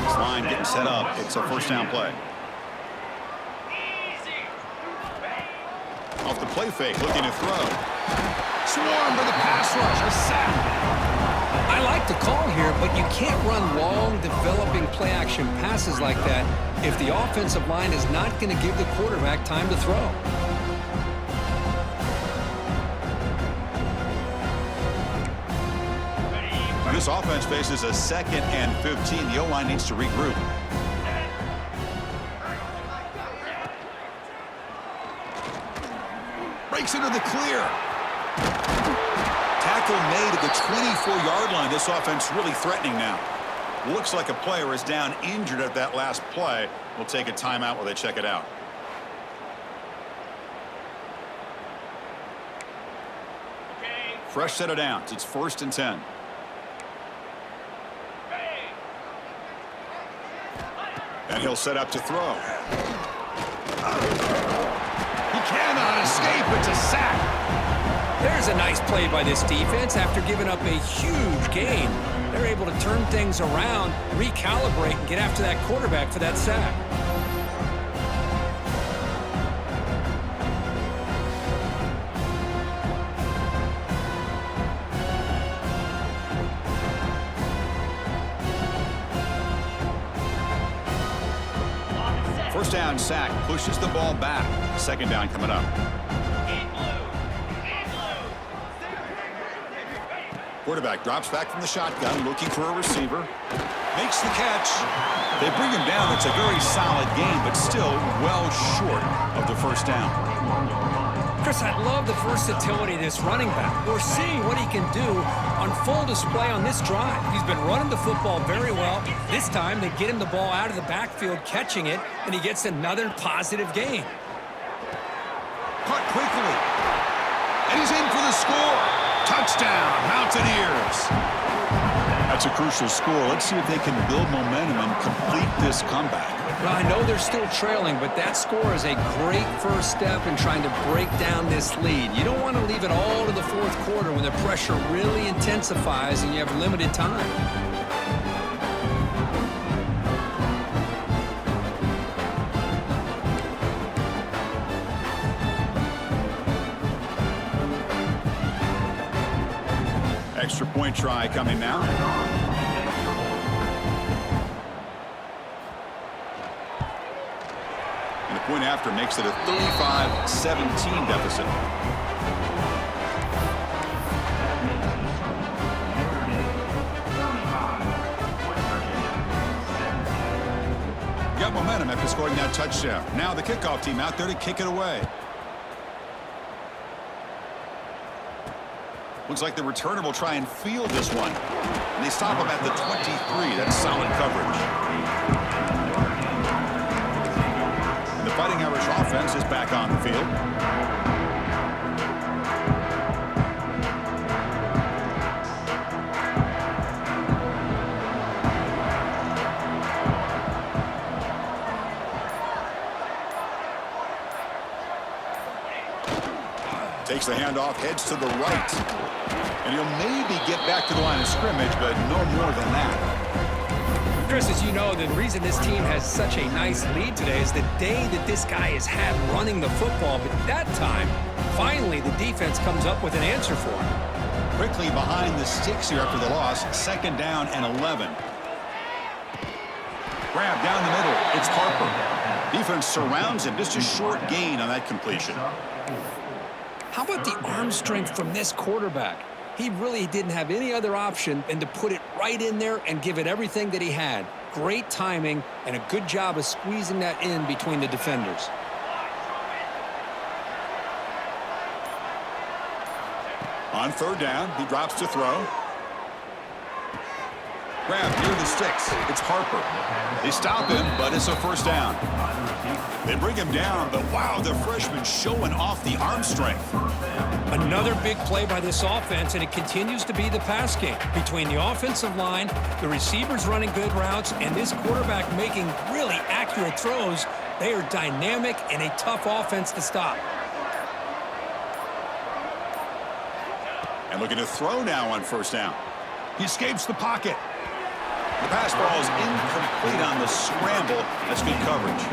This line getting set up. It's a first down play. Off the play fake, looking to throw. Swarm for the pass rush, a sack. I like the call here, but you can't run long, developing play-action passes like that if the offensive line is not going to give the quarterback time to throw. This offense faces a 2nd and 15. The O-line needs to regroup. Breaks into the clear. Tackle made at the 24-yard line. This offense really threatening now. Looks like a player is down injured at that last play. We'll take a timeout while they check it out. Fresh set of downs. It's 1st and 10. And he'll set up to throw. He cannot escape. It's a sack. There's a nice play by this defense after giving up a huge gain. They're able to turn things around, recalibrate, and get after that quarterback for that sack. First down sack, pushes the ball back. 2nd down coming up. Quarterback drops back from the shotgun, looking for a receiver. Makes the catch. They bring him down. It's a very solid game, but still well short of the first down. Chris, I love the versatility of this running back. We're seeing what he can do on full display on this drive. He's been running the football very well. This time, they get him the ball out of the backfield, catching it, and he gets another positive gain. Caught quickly. And he's in for the score. Touchdown, Mountaineers. That's a crucial score. Let's see if they can build momentum and complete this comeback. Well, I know they're still trailing, but that score is a great first step in trying to break down this lead. You don't want to leave it all to the fourth quarter when the pressure really intensifies and you have limited time. Extra point try coming now. And the point after makes it a 35-17 deficit. Got momentum after scoring that touchdown. Now the kickoff team out there to kick it away. Looks like the returner will try and field this one. And they stop him at the 23. That's solid coverage. And the Fighting Irish offense is back on the field. Takes the handoff, heads to the right. And he'll maybe get back to the line of scrimmage, but no more than that. Chris, as you know, the reason this team has such a nice lead today is the day that this guy has had running the football. But that time, finally, the defense comes up with an answer for him. Quickly behind the sticks here after the loss. 2nd down and 11. Grab down the middle. It's Harper. Defense surrounds him. Just a short gain on that completion. How about the arm strength from this quarterback? He really didn't have any other option than to put it right in there and give it everything that he had. Great timing and a good job of squeezing that in between the defenders. On 3rd down, he drops to throw. Grab near the sticks. It's Harper. They stop him, but it's a 1st down. They bring him down, but wow, the freshman showing off the arm strength. Another big play by this offense, and it continues to be the pass game. Between the offensive line, the receivers running good routes, and this quarterback making really accurate throws, they are dynamic and a tough offense to stop. And looking to throw now on 1st down. He escapes the pocket. The pass ball is incomplete on the scramble. That's good coverage.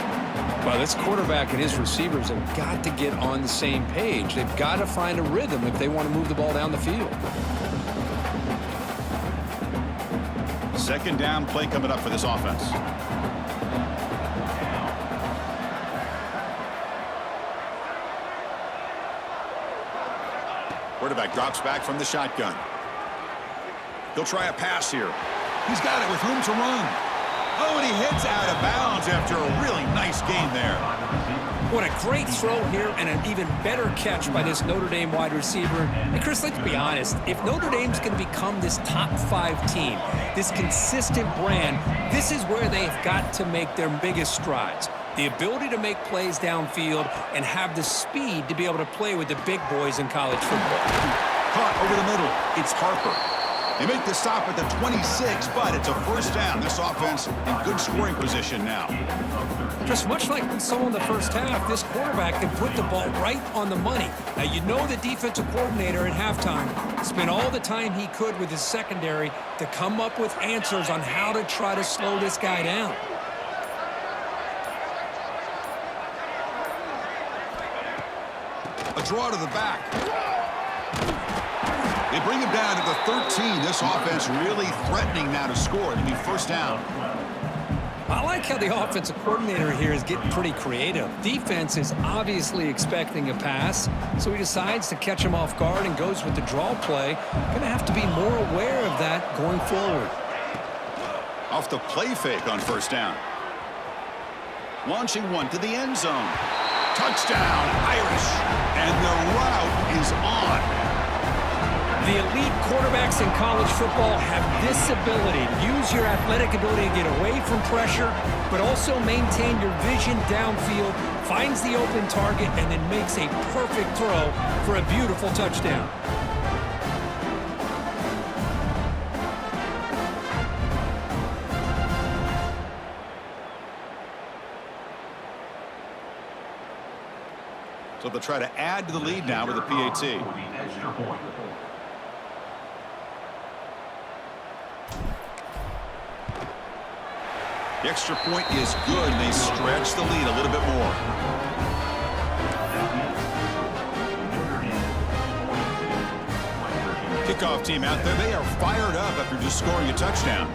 Well, this quarterback and his receivers have got to get on the same page. They've got to find a rhythm if they want to move the ball down the field. 2nd down play coming up for this offense. Quarterback drops back from the shotgun. He'll try a pass here. He's got it with room to run. Oh, and he hits out of bounds after a really nice game there. What a great throw here and an even better catch by this Notre Dame wide receiver. And Chris, let's be honest. If Notre Dame's going to become this top 5 team, this consistent brand, this is where they've got to make their biggest strides. The ability to make plays downfield and have the speed to be able to play with the big boys in college football. Caught over the middle. It's Harper. They make the stop at the 26, but it's a 1st down. This offense in good scoring position now. Just much like we saw in the first half, this quarterback can put the ball right on the money. Now, you know the defensive coordinator at halftime spent all the time he could with his secondary to come up with answers on how to try to slow this guy down. A draw to the back. They bring him down to the 13. This offense really threatening now to score. It'll be 1st down. I like how the offensive coordinator here is getting pretty creative. Defense is obviously expecting a pass, so he decides to catch him off guard and goes with the draw play. Going to have to be more aware of that going forward. Off the play fake on first down. Launching one to the end zone. Touchdown, Irish. And the route is on. The elite quarterbacks in college football have this ability to use your athletic ability to get away from pressure, but also maintain your vision downfield, finds the open target, and then makes a perfect throw for a beautiful touchdown. So they'll try to add to the lead now with a PAT. Extra point. The extra point is good. They stretch the lead a little bit more. Kickoff team out there. They are fired up after just scoring a touchdown.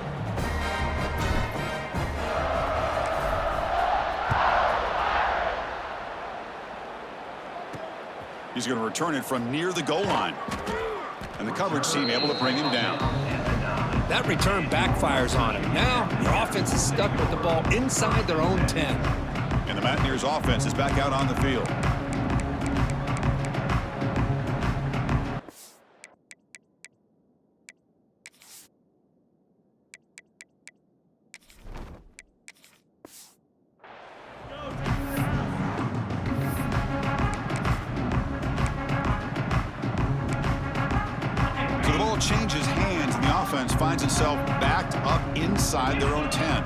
He's going to return it from near the goal line. And the coverage team able to bring him down. That return backfires on him. Now, the offense is stuck with the ball inside their own 10. And the Mountaineers offense is back out on the field. So the ball changes hands and the offense finds itself backed up inside their own 10.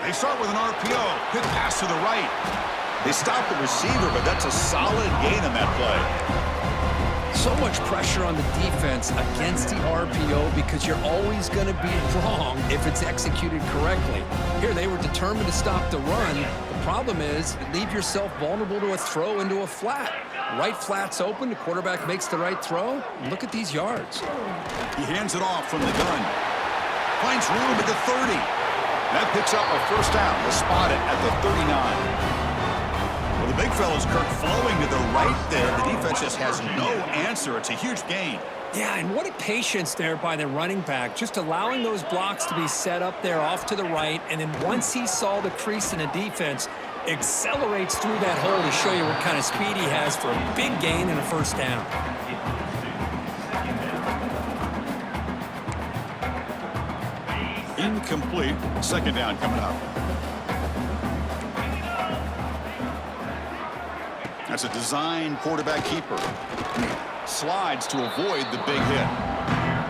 They start with an RPO. Good pass to the right. They stop the receiver, but that's a solid gain on that play. So much pressure on the defense against the RPO because you're always going to be wrong if it's executed correctly. Here, they were determined to stop the run. The problem is you leave yourself vulnerable to a throw into a flat. Right flat's open. The quarterback makes the right throw. Look at these yards. He hands it off from the gun. Finds room at the 30. That picks up a first down. They'll spot it at the 39. Well, the big fella's Kirk flowing to the right there. The defense just has no answer. It's a huge gain. Yeah, and what a patience there by the running back, just allowing those blocks to be set up there off to the right, and then once he saw the crease in the defense, accelerates through that hole to show you what kind of speed he has for a big gain and a first down. Incomplete. Second down coming up. That's a design quarterback keeper. Slides to avoid the big hit.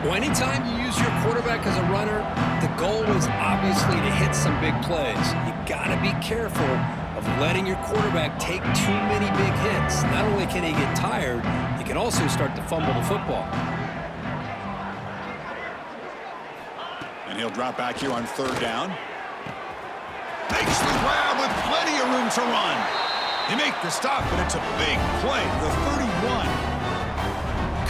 Well, anytime you use your quarterback as a runner, the goal is obviously to hit some big plays. You got to be careful of letting your quarterback take too many big hits. Not only can he get tired, he can also start to fumble the football. And he'll drop back here on third down. Makes the grab with plenty of room to run. They make the stop, but it's a big play. The 31.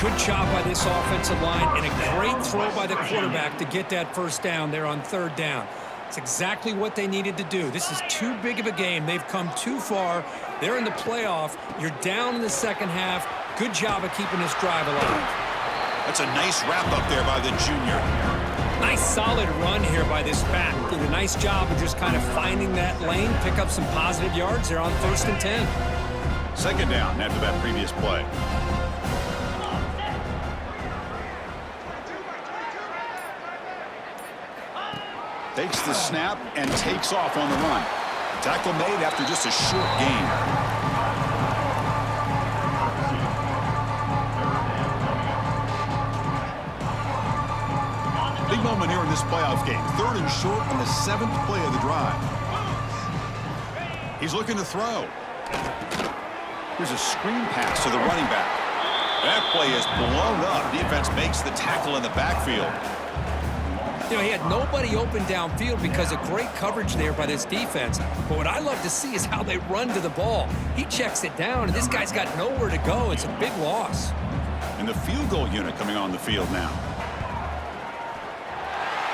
Good job by this offensive line and a great throw by the quarterback to get that first down there on third down. It's exactly what they needed to do. This is too big of a game. They've come too far. They're in the playoff. You're down in the second half. Good job of keeping this drive alive. That's a nice wrap up there by the junior. Nice solid run here by this back. Did a nice job of just kind of finding that lane, pick up some positive yards there on first and 10. Second down after that previous play. Takes the snap and takes off on the run. Tackle made after just a short gain. Big moment here in this playoff game. Third and short on the 7th play of the drive. He's looking to throw. Here's a screen pass to the running back. That play is blown up. Defense makes the tackle in the backfield. You know, he had nobody open downfield because of great coverage there by this defense. But what I love to see is how they run to the ball. He checks it down, and this guy's got nowhere to go. It's a big loss. And the field goal unit coming on the field now.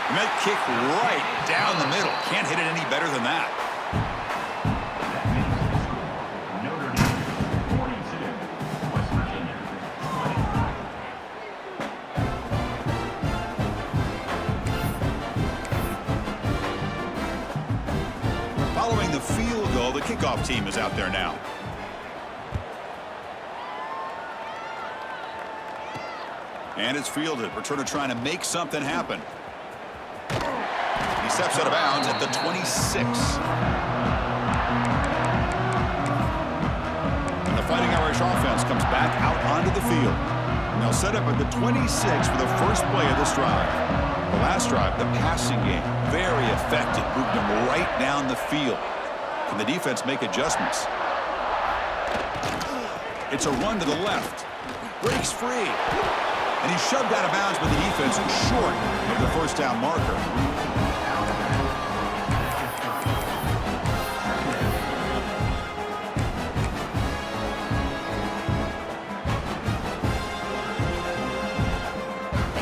And that kick right down the middle. Can't hit it any better than that. Notre Dame 42, West Virginia 20. Following the field goal, the kickoff team is out there now. And it's fielded. Returner trying to make something happen. He steps out of bounds at the 26. And the Fighting Irish offense comes back out onto the field. And they'll set up at the 26 for the first play of this drive. The last drive, the passing game, very effective. Moved them right down the field. Can the defense make adjustments? It's a run to the left. Breaks free. And he's shoved out of bounds by the defense short of the first down marker.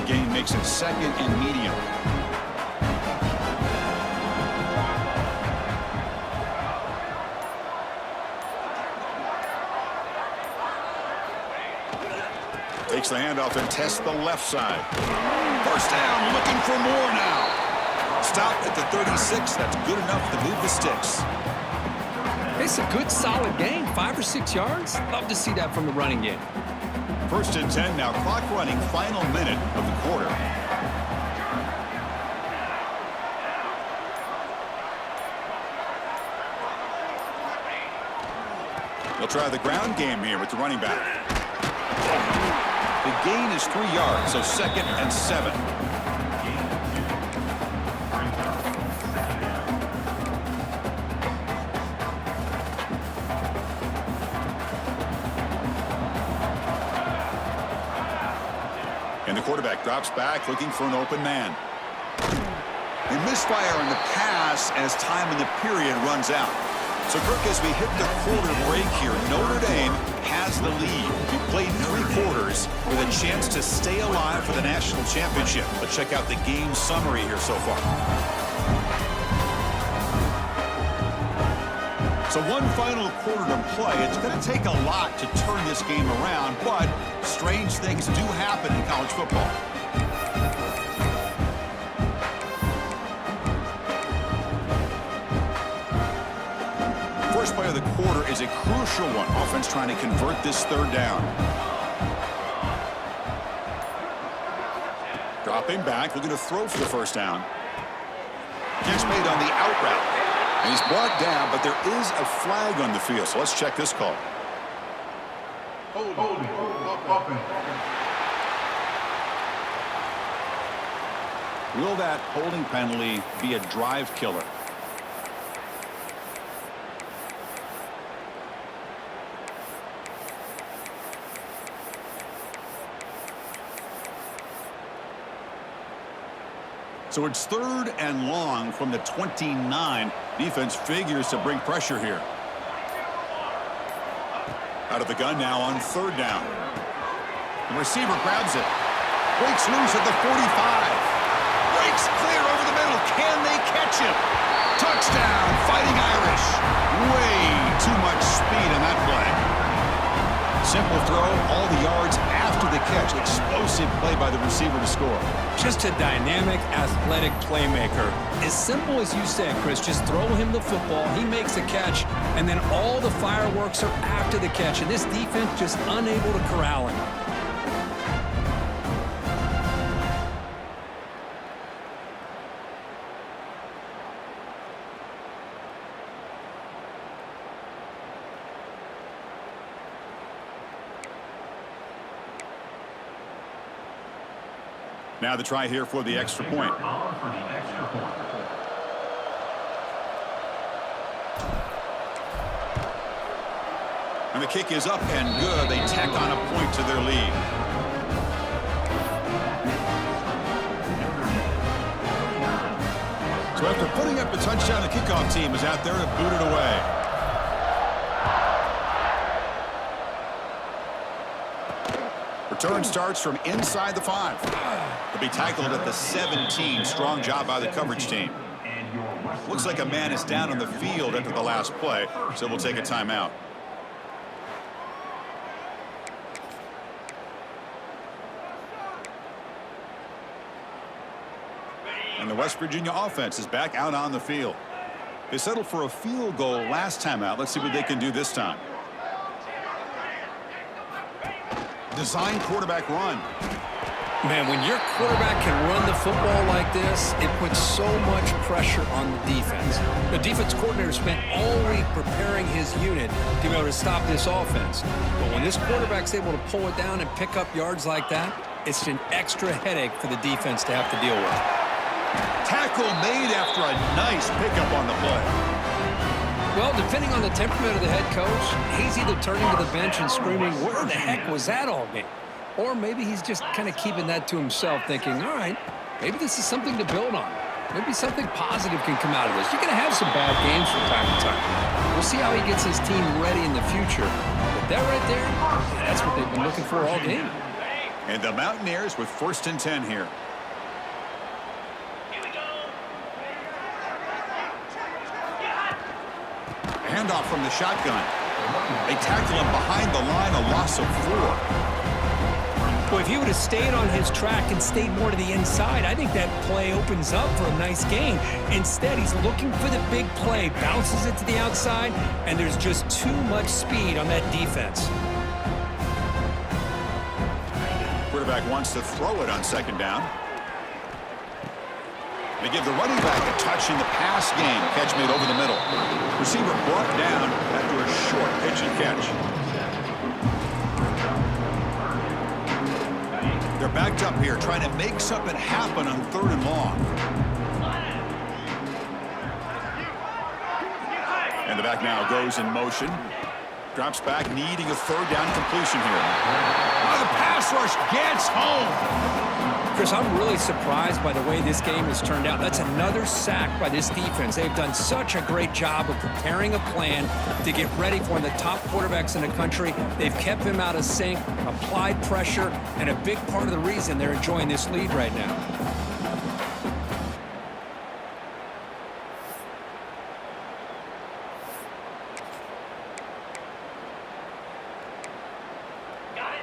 The gain makes it second and medium. Takes the handoff and tests the left side. First down, looking for more now. Stopped at the 36. That's good enough to move the sticks. It's a good, solid gain. 5 or 6 yards. Love to see that from the running game. First and 10 now. Clock running. Final minute of the quarter. They'll try the ground game here with the running back. The gain is 3 yards, so second and 7. And the quarterback drops back, looking for an open man. A misfire in the pass as time in the period runs out. So, Kirk, as we hit the quarter break here, Notre Dame has the lead. We played 3 quarters with a chance to stay alive for the national championship. Let's check out the game summary here so far. So one final quarter to play. It's going to take a lot to turn this game around, but strange things do happen in college football. First play of the quarter is a crucial one. Offense trying to convert this third down. Dropping back, looking to throw for the first down. Catch made on the out route. And he's brought down, but there is a flag on the field. So let's check this call. Holding. Will that holding penalty be a drive killer? So it's third and long from the 29. Defense figures to bring pressure here. Out of the gun now on third down. The receiver grabs it. Breaks loose at the 45. Breaks clear over the middle. Can they catch him? Touchdown, Fighting Irish. Way too much speed in that play. Simple throw, all the yards after the catch. Explosive play by the receiver to score. Just a dynamic, athletic playmaker. As simple as you said, Chris, just throw him the football, he makes a catch, and then all the fireworks are after the catch, and this defense just unable to corral him. Now the try here for the extra point. And the kick is up and good. They tack on a point to their lead. So after putting up a touchdown, the kickoff team is out there to boot it away. Return starts from inside the 5. He'll be tackled at the 17. Strong job by the coverage team. Looks like a man is down on the field after the last play, so we'll take a timeout. And the West Virginia offense is back out on the field. They settled for a field goal last time out. Let's see what they can do this time. Design quarterback run. Man, when your quarterback can run the football like this, it puts so much pressure on the defense. The defense coordinator spent all week preparing his unit to be able to stop this offense. But when this quarterback's able to pull it down and pick up yards like that, it's an extra headache for the defense to have to deal with. Tackle made after a nice pickup on the play. Well, depending on the temperament of the head coach, he's either turning to the bench and screaming, "Where the heck was that all game?" Or maybe he's just kind of keeping that to himself, thinking, all right, maybe this is something to build on. Maybe something positive can come out of this. You're going to have some bad games from time to time. We'll see how he gets his team ready in the future. But that right there, that's what they've been looking for all game. And the Mountaineers with 1st and 10 here. Handoff from the shotgun. They tackle him behind the line, a loss of 4. Well, if he would have stayed on his track and stayed more to the inside, I think that play opens up for a nice gain. Instead, he's looking for the big play, bounces it to the outside, and there's just too much speed on that defense. Quarterback wants to throw it on 2nd down. They give the running back a touch in the pass game. Catch made over the middle. Receiver brought down after a short pitch and catch. They're backed up here, trying to make something happen on 3rd and long. And the back now goes in motion. Drops back, needing a 3rd down completion here. Oh, the pass rush gets home. Chris, I'm really surprised by the way this game has turned out. That's another sack by this defense. They've done such a great job of preparing a plan to get ready for one of the top quarterbacks in the country. They've kept him out of sync, applied pressure, and a big part of the reason they're enjoying this lead right now.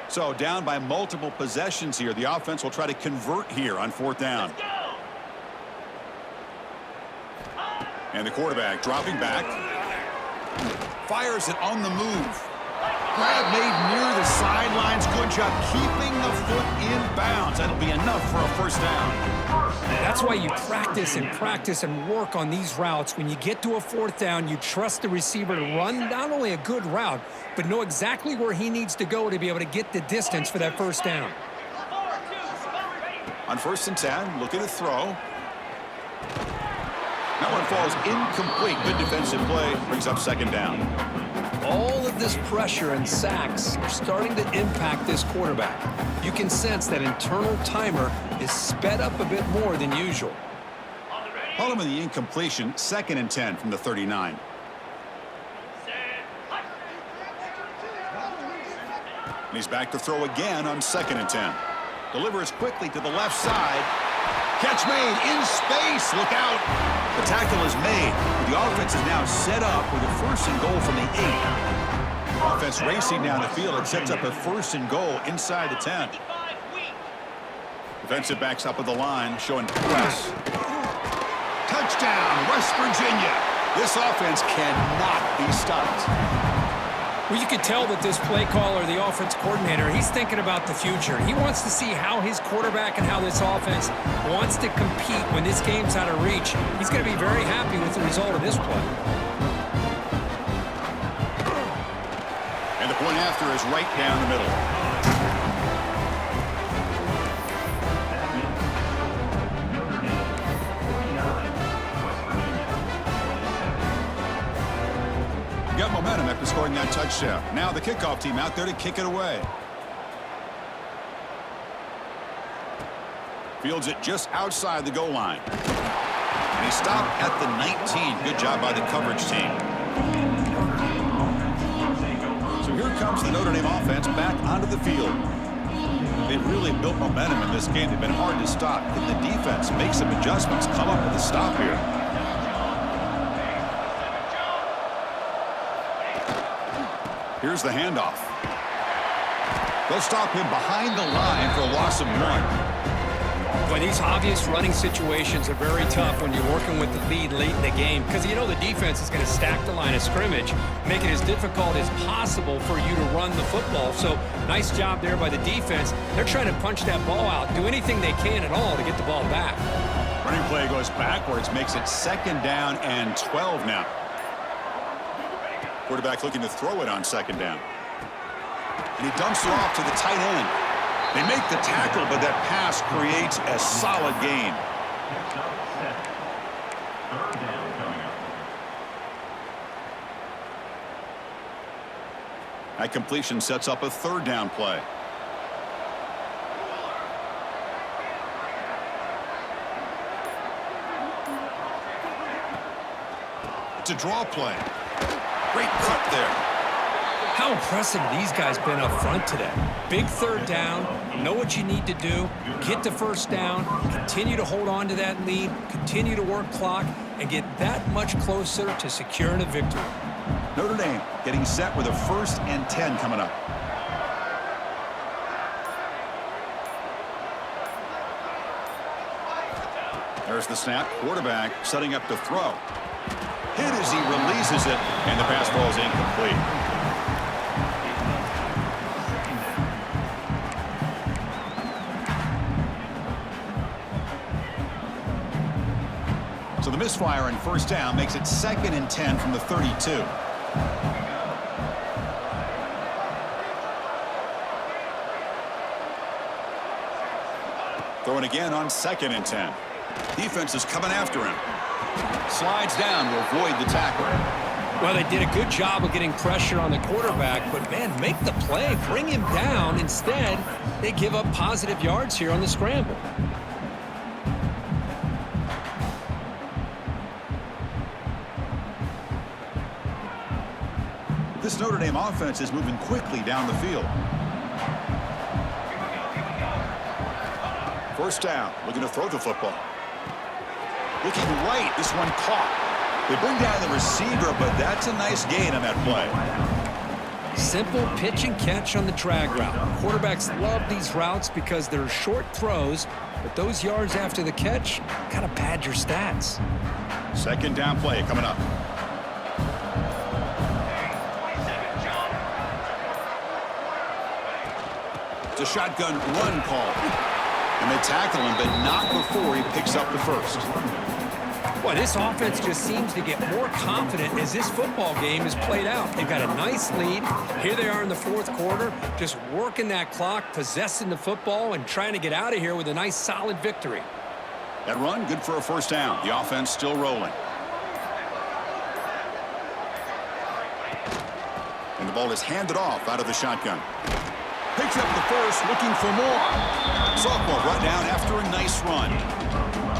So down by multiple possessions here. The offense will try to convert here on 4th down. And the quarterback dropping back. Fires it on the move. Grab made near the sidelines. Good job keeping the foot in bounds. That'll be enough for a 1st down. That's why you practice and work on these routes. When you get to a 4th down, you trust the receiver to run not only a good route, but know exactly where he needs to go to be able to get the distance for that 1st down. On 1st and 10, look at the throw. That one falls incomplete. Good defensive play. Brings up 2nd down. All of this pressure and sacks are starting to impact this quarterback. You can sense that internal timer is sped up a bit more than usual. Following the incompletion, 2nd and 10 from the 39. And he's back to throw again on 2nd and 10. Delivers quickly to the left side. Catch made in space. Look out. The tackle is made. The offense is now set up with a 1st and goal from the 8. Offense racing down the field. It sets up a 1st and goal inside the 10. Defensive backs up at the line, showing press. Touchdown, West Virginia. This offense cannot be stopped. Well, you could tell that this play caller, the offense coordinator, he's thinking about the future. He wants to see how his quarterback and how this offense wants to compete when this game's out of reach. He's going to be very happy with the result of this play. And the point after is right down the middle. Got momentum after scoring that touchdown. Now the kickoff team out there to kick it away. Fields it just outside the goal line. And he stopped at the 19. Good job by the coverage team. So here comes the Notre Dame offense back onto the field. They've really built momentum in this game. They've been hard to stop. Can the defense make some adjustments, come up with a stop here? Here's the handoff. They'll stop him behind the line for a loss of 1. Well, these obvious running situations are very tough when you're working with the lead late in the game because you know the defense is going to stack the line of scrimmage, make it as difficult as possible for you to run the football. So nice job there by the defense. They're trying to punch that ball out, do anything they can at all to get the ball back. Running play goes backwards, makes it 2nd down and 12 now. Quarterback looking to throw it on 2nd down. And he dumps it off to the tight end. They make the tackle, but that pass creates a solid gain. Next up, set. 3rd down coming up. That completion sets up a 3rd down play. It's a draw play. Great cut there. How impressive these guys been up front today. Big 3rd down, know what you need to do, get the 1st down, continue to hold on to that lead, continue to work clock, and get that much closer to securing a victory. Notre Dame getting set with a 1st and 10 coming up. There's the snap. Quarterback setting up to throw. Hit as he releases it, and the pass ball is incomplete. So the misfire on 1st down makes it 2nd and 10 from the 32. Throwing again on 2nd and 10. Defense is coming after him. Slides down to avoid the tackle. Well, they did a good job of getting pressure on the quarterback, but, man, make the play. Bring him down. Instead, they give up positive yards here on the scramble. This Notre Dame offense is moving quickly down the field. 1st down, looking to throw the football. Looking right, this one caught. They bring down the receiver, but that's a nice gain on that play. Simple pitch and catch on the drag route. Quarterbacks love these routes because they're short throws, but those yards after the catch kind of pad your stats. 2nd down play coming up. It's a shotgun run call. And they tackle him, but not before he picks up the 1st. Well, this offense just seems to get more confident as this football game is played out. They've got a nice lead. Here they are in the 4th quarter, just working that clock, possessing the football, and trying to get out of here with a nice, solid victory. That run, good for a 1st down. The offense still rolling. And the ball is handed off out of the shotgun. Picks up the 1st, looking for more. Sophomore brought down after a nice run.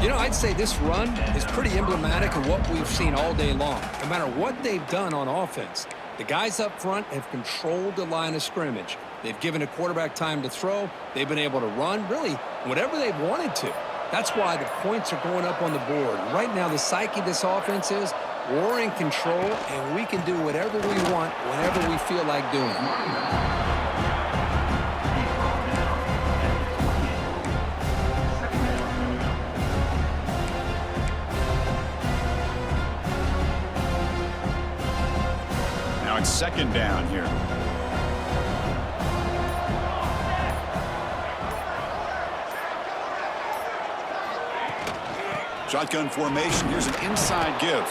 You know, I'd say this run is pretty emblematic of what we've seen all day long. No matter what they've done on offense, the guys up front have controlled the line of scrimmage. They've given a quarterback time to throw. They've been able to run, really, whatever they've wanted to. That's why the points are going up on the board. Right now, the psyche of this offense is we're in control, and we can do whatever we want whenever we feel like doing it. It's 2nd down here. Shotgun formation. Here's an inside give.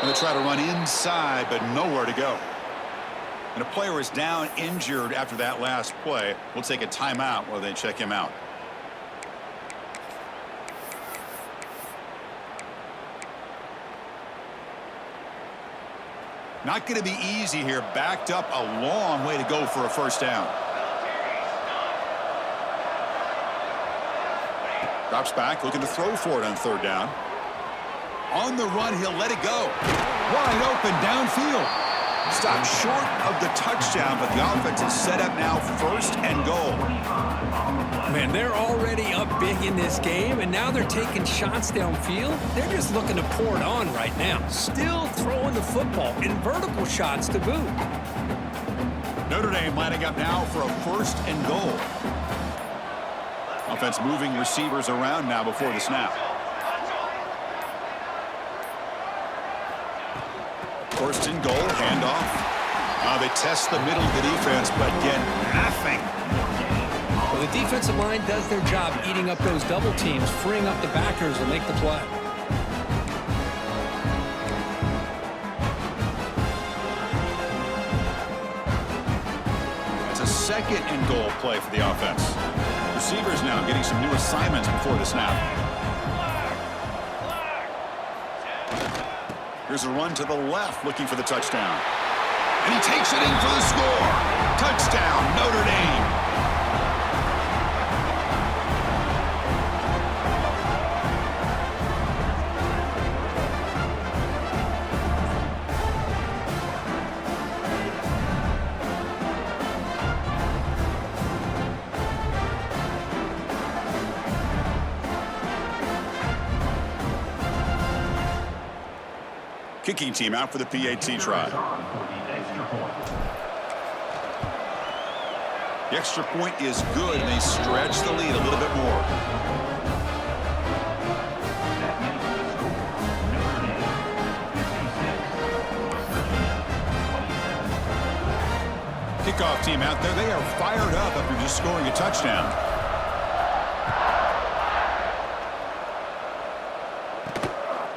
And they try to run inside, but nowhere to go. And a player is down injured after that last play. We'll take a timeout while they check him out. Not going to be easy here. Backed up a long way to go for a 1st down. Drops back, looking to throw for it on 3rd down. On the run, he'll let it go. Wide open downfield. Stopped short of the touchdown, but the offense is set up now 1st and goal. Man, they're already up big in this game, and now they're taking shots downfield. They're just looking to pour it on right now. Still throwing the football, and vertical shots to boot. Notre Dame lining up now for a 1st and goal. Offense moving receivers around now before the snap. 1st and goal, handoff. They test the middle of the defense, but get nothing. Well, the defensive line does their job eating up those double teams, freeing up the backers to make the play. It's a 2nd and goal play for the offense. Receivers now getting some new assignments before the snap. Here's a run to the left, looking for the touchdown. And he takes it in for the score. Touchdown, Notre Dame. Kicking team out for the PAT try. The extra point is good, and they stretch the lead a little bit more. Kickoff team out there. They are fired up after just scoring a touchdown.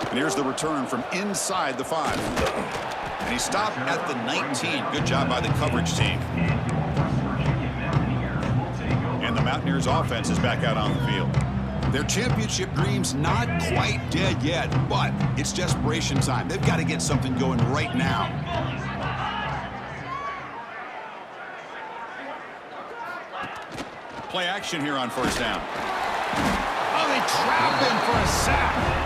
And here's the return from inside the 5. And he stopped at the 19. Good job by the coverage team. And the Mountaineers offense is back out on the field. Their championship dreams not quite dead yet, but it's desperation time. They've got to get something going right now. Play action here on 1st down. Oh, they trapped him for a sack.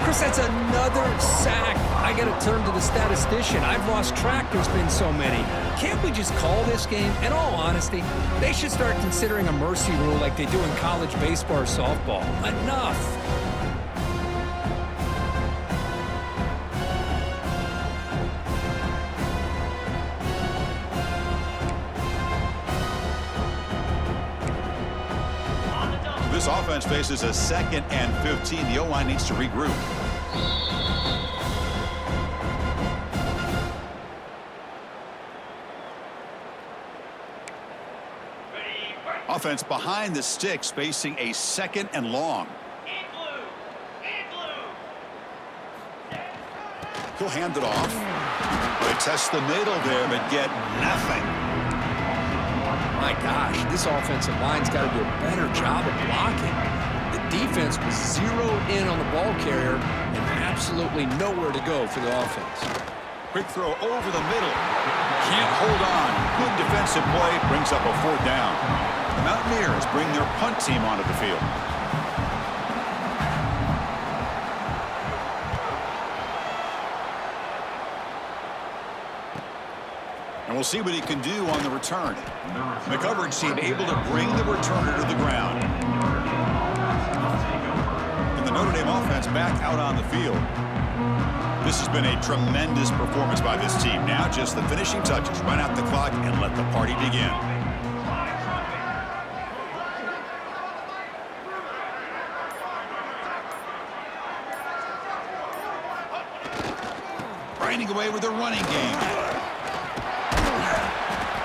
Chris, that's another sack. I got to turn to the statistician. I've lost track. There's been so many. Can't we just call this game? In all honesty, they should start considering a mercy rule like they do in college baseball or softball. Enough. This offense faces a 2nd and 15. The O-line needs to regroup. Offense behind the sticks facing a 2nd and long. He'll hand it off. They test the middle there, but get nothing. My gosh, this offensive line's got to do a better job of blocking. The defense was zeroed in on the ball carrier and absolutely nowhere to go for the offense. Quick throw over the middle. Can't hold on. Good defensive play. Brings up a 4th down. The Mountaineers bring their punt team onto the field. And we'll see what he can do on the return. The coverage team able to bring the returner to the ground. And the Notre Dame offense back out on the field. This has been a tremendous performance by this team. Now just the finishing touches. Run out the clock and let the party begin. Grinding away with a running game.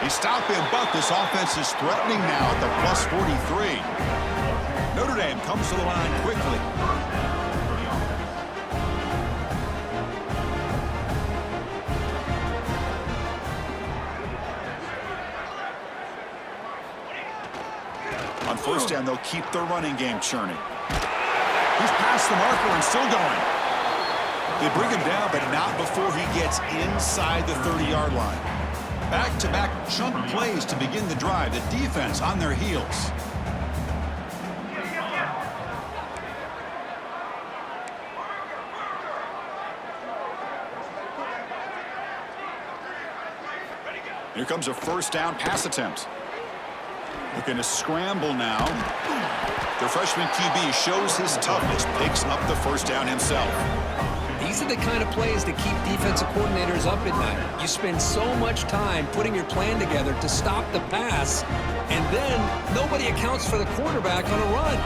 They stop him, but this offense is threatening now at the plus 43. Notre Dame comes to the line quickly. On 1st down, they'll keep their running game churning. He's past the marker and still going. They bring him down, but not before he gets inside the 30-yard line. Back-to-back chunk plays to begin the drive. The defense on their heels. Here comes a first down pass attempt. Looking to scramble now. The freshman QB shows his toughness, picks up the first down himself. These are the kind of plays that keep defensive coordinators up at night. You spend so much time putting your plan together to stop the pass, and then nobody accounts for the quarterback on a run.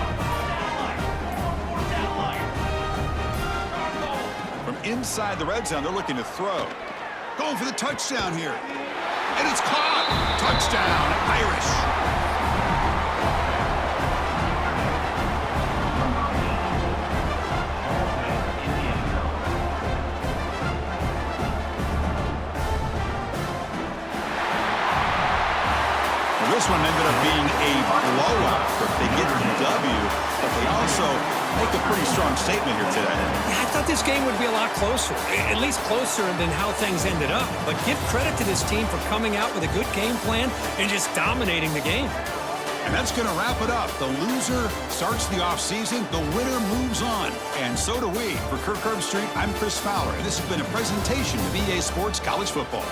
From inside the red zone, they're looking to throw. Going for the touchdown here. And it's caught. Touchdown, Irish. This one ended up being a blowout. They get the W, but they also make a pretty strong statement here today. Yeah, I thought this game would be a lot closer, at least closer than how things ended up. But give credit to this team for coming out with a good game plan and just dominating the game. And that's going to wrap it up. The loser starts the offseason. The winner moves on. And so do we. For Kirk Herbstreit, I'm Chris Fowler. And this has been a presentation of EA Sports College Football.